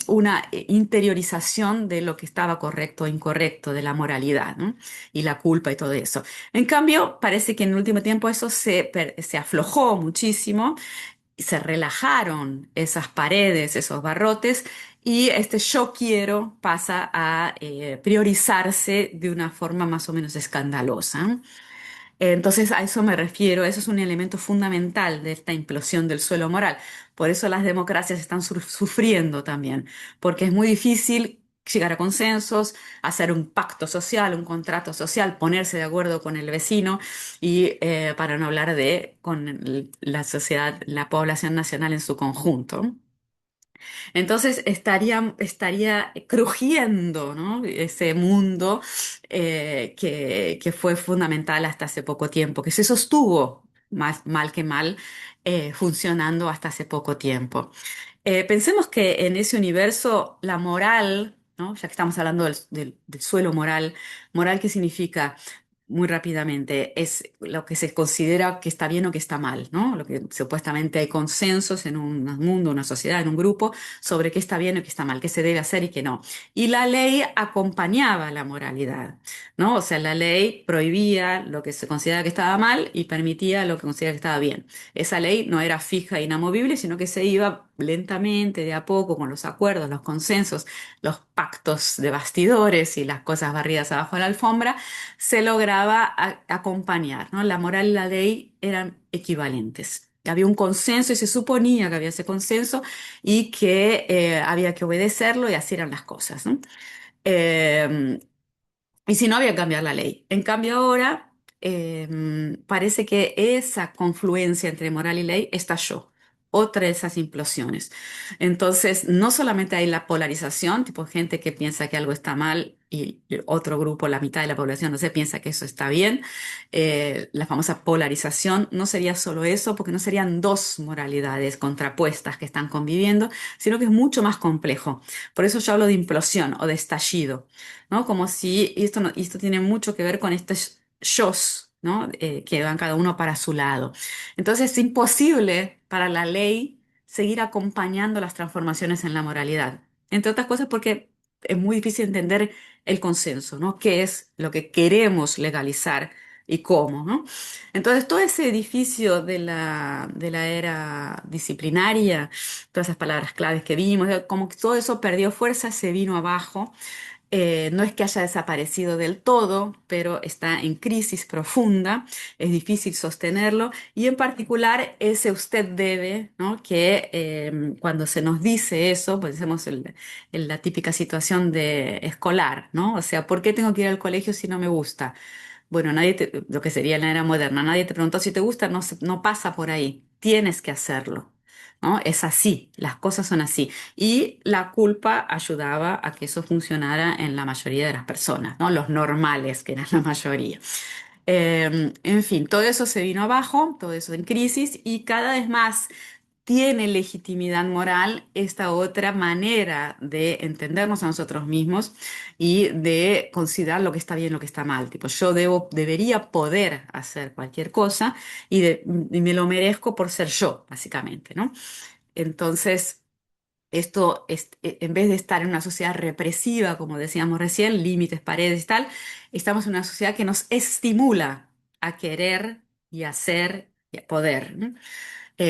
A: una interiorización de lo que estaba correcto o incorrecto, de la moralidad, ¿no? Y la culpa y todo eso. En cambio, parece que en el último tiempo eso se aflojó muchísimo, y se relajaron esas paredes, esos barrotes, y este yo quiero pasa a priorizarse de una forma más o menos escandalosa. Entonces a eso me refiero, eso es un elemento fundamental de esta implosión del suelo moral. Por eso las democracias están sufriendo también, porque es muy difícil llegar a consensos, hacer un pacto social, un contrato social, ponerse de acuerdo con el vecino y para no hablar de con la sociedad, la población nacional en su conjunto. Entonces estaría crujiendo, ¿no? Ese mundo que fue fundamental hasta hace poco tiempo, que se sostuvo más mal que mal, funcionando hasta hace poco tiempo. Pensemos que en ese universo la moral, ¿no? Ya que estamos hablando del suelo moral, moral, ¿qué significa? Muy rápidamente, es lo que se considera que está bien o que está mal, ¿no? Lo que supuestamente hay consensos en un mundo, una sociedad, en un grupo, sobre qué está bien o qué está mal, qué se debe hacer y qué no. Y la ley acompañaba la moralidad, ¿no? O sea, la ley prohibía lo que se consideraba que estaba mal y permitía lo que consideraba que estaba bien. Esa ley no era fija e inamovible, sino que se iba lentamente, de a poco, con los acuerdos, los consensos, los pactos de bastidores y las cosas barridas abajo de la alfombra, se lograba acompañar, ¿no? La moral y la ley eran equivalentes. Había un consenso y se suponía que había ese consenso y que había que obedecerlo, y así eran las cosas, ¿no? Eh, y si no, había que cambiar la ley. En cambio, ahora parece que esa confluencia entre moral y ley estalló. Otra de esas implosiones. Entonces, no solamente hay la polarización, tipo gente que piensa que algo está mal y otro grupo, la mitad de la población, no sé, piensa que eso está bien. La famosa polarización no sería solo eso, porque no serían dos moralidades contrapuestas que están conviviendo, sino que es mucho más complejo. Por eso yo hablo de implosión o de estallido, ¿no? Como si, y esto tiene mucho que ver con estos yos, ¿no? Que van cada uno para su lado. Entonces es imposible para la ley seguir acompañando las transformaciones en la moralidad. Entre otras cosas porque es muy difícil entender el consenso, ¿no? ¿Qué es lo que queremos legalizar y cómo, ¿no? Entonces, todo ese edificio de la era disciplinaria, todas esas palabras claves que vimos, como que todo eso perdió fuerza, se vino abajo. No es que haya desaparecido del todo, pero está en crisis profunda, es difícil sostenerlo y en particular ese usted debe, ¿no? Que cuando se nos dice eso, pues decimos la típica situación de escolar, ¿no? O sea, ¿por qué tengo que ir al colegio si no me gusta? Bueno, lo que sería la era moderna, nadie te preguntó si te gusta, no, no pasa por ahí, tienes que hacerlo, ¿no? Es así, las cosas son así. Y la culpa ayudaba a que eso funcionara en la mayoría de las personas, ¿no? Los normales, que eran la mayoría. En fin, todo eso se vino abajo, todo eso en crisis y cada vez más tiene legitimidad moral esta otra manera de entendernos a nosotros mismos y de considerar lo que está bien, lo que está mal. Tipo, debería poder hacer cualquier cosa y me lo merezco por ser yo, básicamente, ¿no? Entonces, en vez de estar en una sociedad represiva, como decíamos recién, límites, paredes y tal, estamos en una sociedad que nos estimula a querer y a hacer y a poder, ¿no?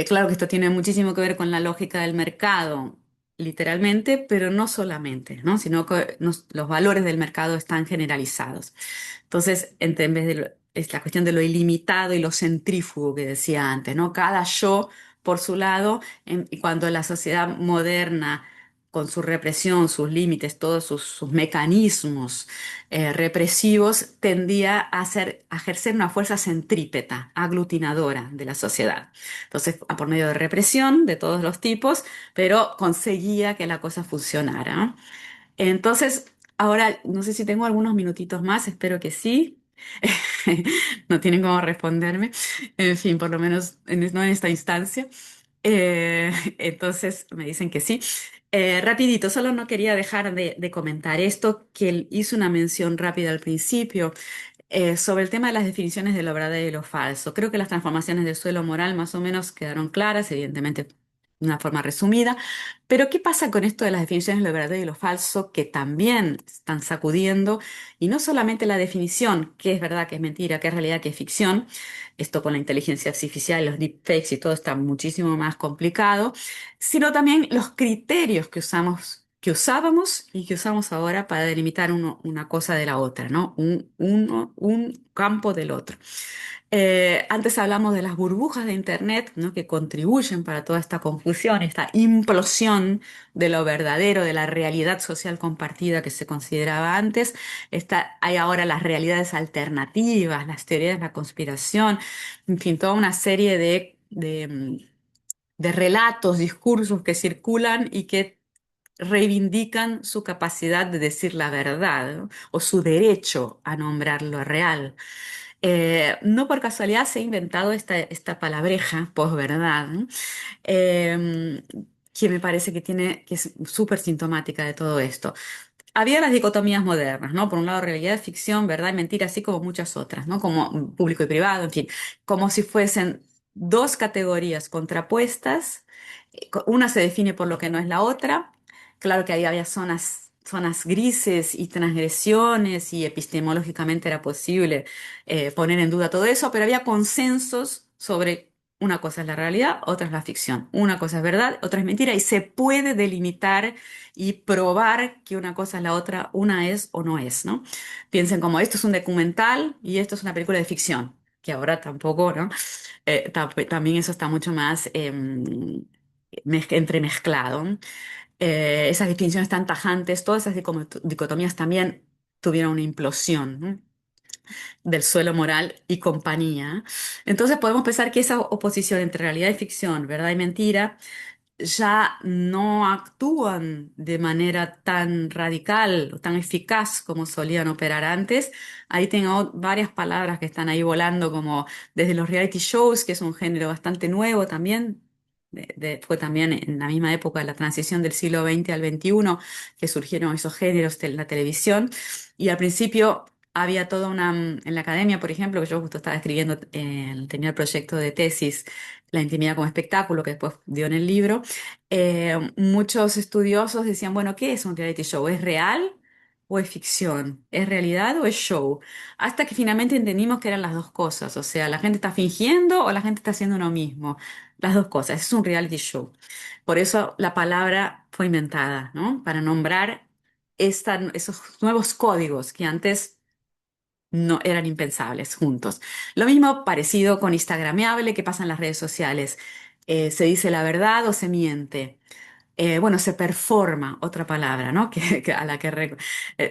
A: Claro que esto tiene muchísimo que ver con la lógica del mercado, literalmente, pero no solamente, ¿no? Sino que los valores del mercado están generalizados. Entonces, en vez de es la cuestión de lo ilimitado y lo centrífugo que decía antes, ¿no? Cada yo por su lado, y cuando la sociedad moderna, con su represión, sus límites, todos sus mecanismos represivos, tendía a ejercer una fuerza centrípeta, aglutinadora de la sociedad. Entonces, por medio de represión de todos los tipos, pero conseguía que la cosa funcionara, ¿no? Entonces, ahora no sé si tengo algunos minutitos más, espero que sí. No tienen cómo responderme. En fin, por lo menos no en esta instancia. Entonces me dicen que sí. Rapidito, solo no quería dejar de comentar esto, que él hizo una mención rápida al principio sobre el tema de las definiciones de lo verdadero y lo falso. Creo que las transformaciones del suelo moral más o menos quedaron claras, evidentemente de una forma resumida, pero ¿qué pasa con esto de las definiciones de lo verdadero y lo falso que también están sacudiendo? Y no solamente la definición, qué es verdad, qué es mentira, qué es realidad, qué es ficción, esto con la inteligencia artificial, los deepfakes y todo está muchísimo más complicado, sino también los criterios que usamos, que usábamos y que usamos ahora para delimitar una cosa de la otra, ¿no? Un campo del otro. Antes hablamos de las burbujas de Internet, ¿no? Que contribuyen para toda esta confusión, esta implosión de lo verdadero, de la realidad social compartida que se consideraba antes. Hay ahora las realidades alternativas, las teorías de la conspiración, en fin, toda una serie de relatos, discursos que circulan y que reivindican su capacidad de decir la verdad, ¿no? O su derecho a nombrar lo real. No por casualidad se ha inventado esta palabreja, posverdad, ¿no? Eh, que me parece que es súper sintomática de todo esto. Había las dicotomías modernas, ¿no? Por un lado, realidad, ficción, verdad y mentira, así como muchas otras, ¿no? Como público y privado, en fin, como si fuesen dos categorías contrapuestas. Una se define por lo que no es la otra. Claro que ahí había zonas grises y transgresiones y epistemológicamente era posible poner en duda todo eso, pero había consensos sobre una cosa es la realidad, otra es la ficción. Una cosa es verdad, otra es mentira y se puede delimitar y probar que una cosa es la otra, una es o no es, ¿no? Piensen como esto es un documental y esto es una película de ficción, que ahora tampoco, ¿no? También eso está mucho más entremezclado. Esas distinciones tan tajantes, todas esas dicotomías también tuvieron una implosión, ¿no? Del suelo moral y compañía. Entonces podemos pensar que esa oposición entre realidad y ficción, verdad y mentira, ya no actúan de manera tan radical o tan eficaz como solían operar antes. Ahí tengo varias palabras que están ahí volando, como desde los reality shows, que es un género bastante nuevo también. Fue también en la misma época de la transición del siglo XX al XXI que surgieron esos géneros en la televisión. Y al principio había toda en la academia, por ejemplo, que yo justo estaba escribiendo, tenía el proyecto de tesis La intimidad como espectáculo, que después dio en el libro. Muchos estudiosos decían, bueno, ¿qué es un reality show? ¿Es real? o es ficción? ¿Es realidad o es show? Hasta que finalmente entendimos que eran las dos cosas. O sea, la gente está fingiendo o la gente está haciendo uno mismo. Las dos cosas. Es un reality show. Por eso la palabra fue inventada, ¿no? Para nombrar esos nuevos códigos que antes no eran impensables juntos. Lo mismo parecido con Instagrameable que pasa en las redes sociales. ¿Se dice la verdad o se miente? Bueno, se performa, otra palabra, ¿no? A la que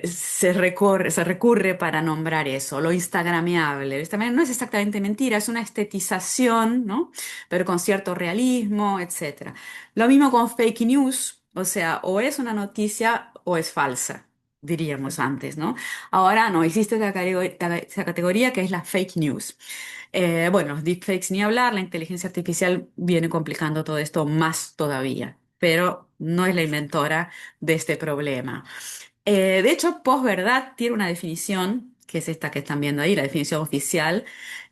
A: se recurre para nombrar eso, lo instagrameable. También no es exactamente mentira, es una estetización, ¿no? Pero con cierto realismo, etcétera. Lo mismo con fake news, o sea, o es una noticia o es falsa, diríamos antes, ¿no? Ahora no, existe esa categoría que es la fake news. Bueno, los deepfakes ni hablar, la inteligencia artificial viene complicando todo esto más todavía, pero no es la inventora de este problema. De hecho, posverdad tiene una definición, que es esta que están viendo ahí, la definición oficial,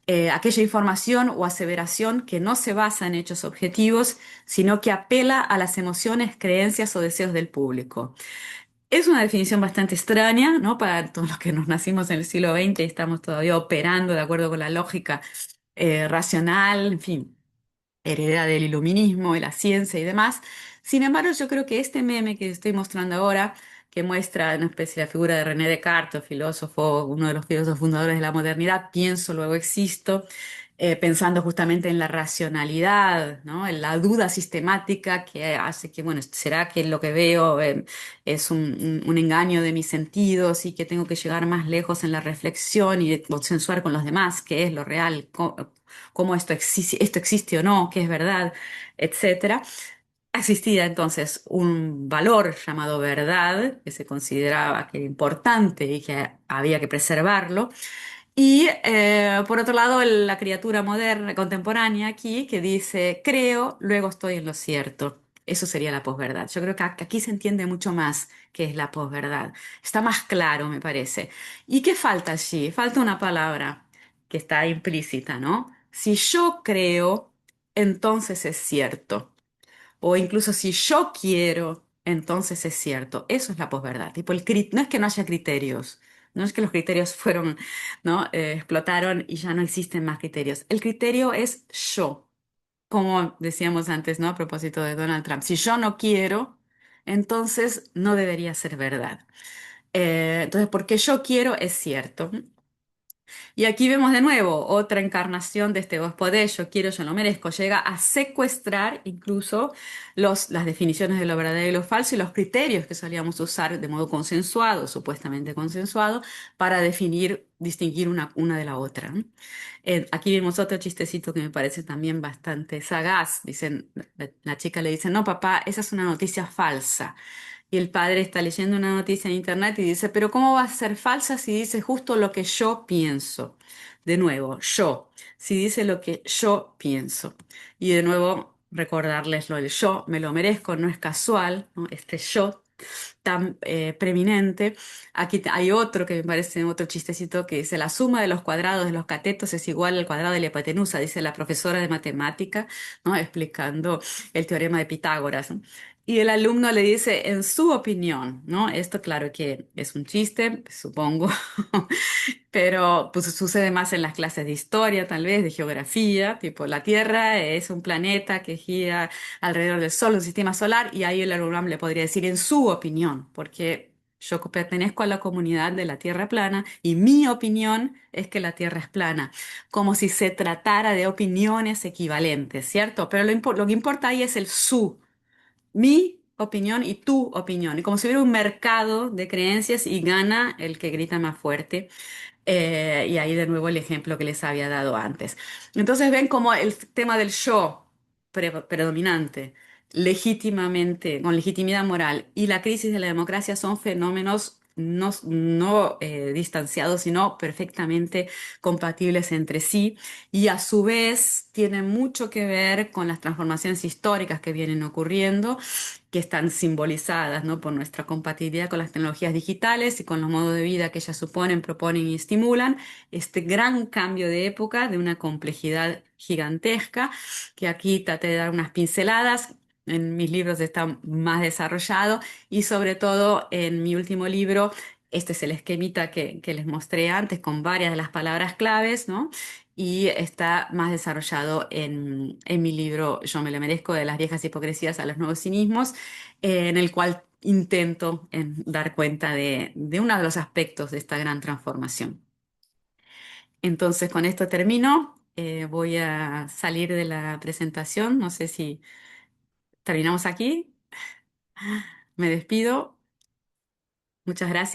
A: aquella información o aseveración que no se basa en hechos objetivos, sino que apela a las emociones, creencias o deseos del público. Es una definición bastante extraña, ¿no? Para todos los que nos nacimos en el siglo XX y estamos todavía operando de acuerdo con la lógica racional, en fin, heredera del iluminismo y la ciencia y demás. Sin embargo, yo creo que este meme que estoy mostrando ahora, que muestra una especie de figura de René Descartes, filósofo, uno de los filósofos fundadores de la modernidad, pienso, luego existo, pensando justamente en la racionalidad, ¿no? En la duda sistemática que hace que, bueno, ¿será que lo que veo es un engaño de mis sentidos y que tengo que llegar más lejos en la reflexión y consensuar con los demás qué es lo real? ¿Cómo esto existe o no, qué es verdad, etcétera? Existía entonces un valor llamado verdad, que se consideraba que era importante y que había que preservarlo. Y por otro lado, la criatura moderna, contemporánea aquí, que dice, creo, luego estoy en lo cierto. Eso sería la posverdad. Yo creo que aquí se entiende mucho más qué es la posverdad. Está más claro, me parece. ¿Y qué falta allí? Falta una palabra que está implícita, ¿no? Si yo creo, entonces es cierto. O incluso si yo quiero, entonces es cierto. Eso es la posverdad. Tipo, no es que no haya criterios, no es que los criterios fueron, ¿no? Explotaron y ya no existen más criterios. El criterio es yo, como decíamos antes, ¿no? A propósito de Donald Trump. Si yo no quiero, entonces no debería ser verdad. Entonces, porque yo quiero es cierto. Y aquí vemos de nuevo otra encarnación de este vos podés, yo quiero, yo lo merezco. Llega a secuestrar incluso las definiciones de lo verdadero y lo falso y los criterios que solíamos usar de modo consensuado, supuestamente consensuado, para definir, distinguir una de la otra, ¿no? Aquí vemos otro chistecito que me parece también bastante sagaz. Dicen, la chica le dice, no, papá, esa es una noticia falsa. Y el padre está leyendo una noticia en internet y dice, pero ¿cómo va a ser falsa si dice justo lo que yo pienso? De nuevo, yo, si dice lo que yo pienso. Y de nuevo, recordarles lo del yo, me lo merezco, no es casual, ¿no? Este yo tan preeminente. Aquí hay otro que me parece otro chistecito que dice, la suma de los cuadrados de los catetos es igual al cuadrado de la hipotenusa, dice la profesora de matemática, ¿no? Explicando el teorema de Pitágoras, ¿no? Y el alumno le dice, en su opinión, ¿no? Esto claro que es un chiste, supongo, pero pues sucede más en las clases de historia, tal vez, de geografía, tipo la Tierra es un planeta que gira alrededor del Sol, un sistema solar, y ahí el alumno le podría decir, en su opinión, porque yo pertenezco a la comunidad de la Tierra plana y mi opinión es que la Tierra es plana, como si se tratara de opiniones equivalentes, ¿cierto? Pero lo que importa ahí es el su mi opinión y tu opinión. Y como si hubiera un mercado de creencias y gana el que grita más fuerte. Y ahí de nuevo el ejemplo que les había dado antes. Entonces ven como el tema del yo predominante, legítimamente, con legitimidad moral, y la crisis de la democracia son fenómenos no distanciados, sino perfectamente compatibles entre sí, y a su vez tienen mucho que ver con las transformaciones históricas que vienen ocurriendo, que están simbolizadas, ¿no? Por nuestra compatibilidad con las tecnologías digitales y con los modos de vida que ellas suponen, proponen y estimulan, este gran cambio de época, de una complejidad gigantesca, que aquí traté de dar unas pinceladas. En mis libros está más desarrollado y sobre todo en mi último libro Este es el esquemita que les mostré antes con varias de las palabras claves, ¿no? Y está más desarrollado en mi libro Yo me lo merezco, de las viejas hipocresías a los nuevos cinismos, en el cual intento dar cuenta de uno de los aspectos de esta gran transformación. Entonces, con esto termino. Voy a salir de la presentación. No sé si terminamos aquí. Me despido. Muchas gracias.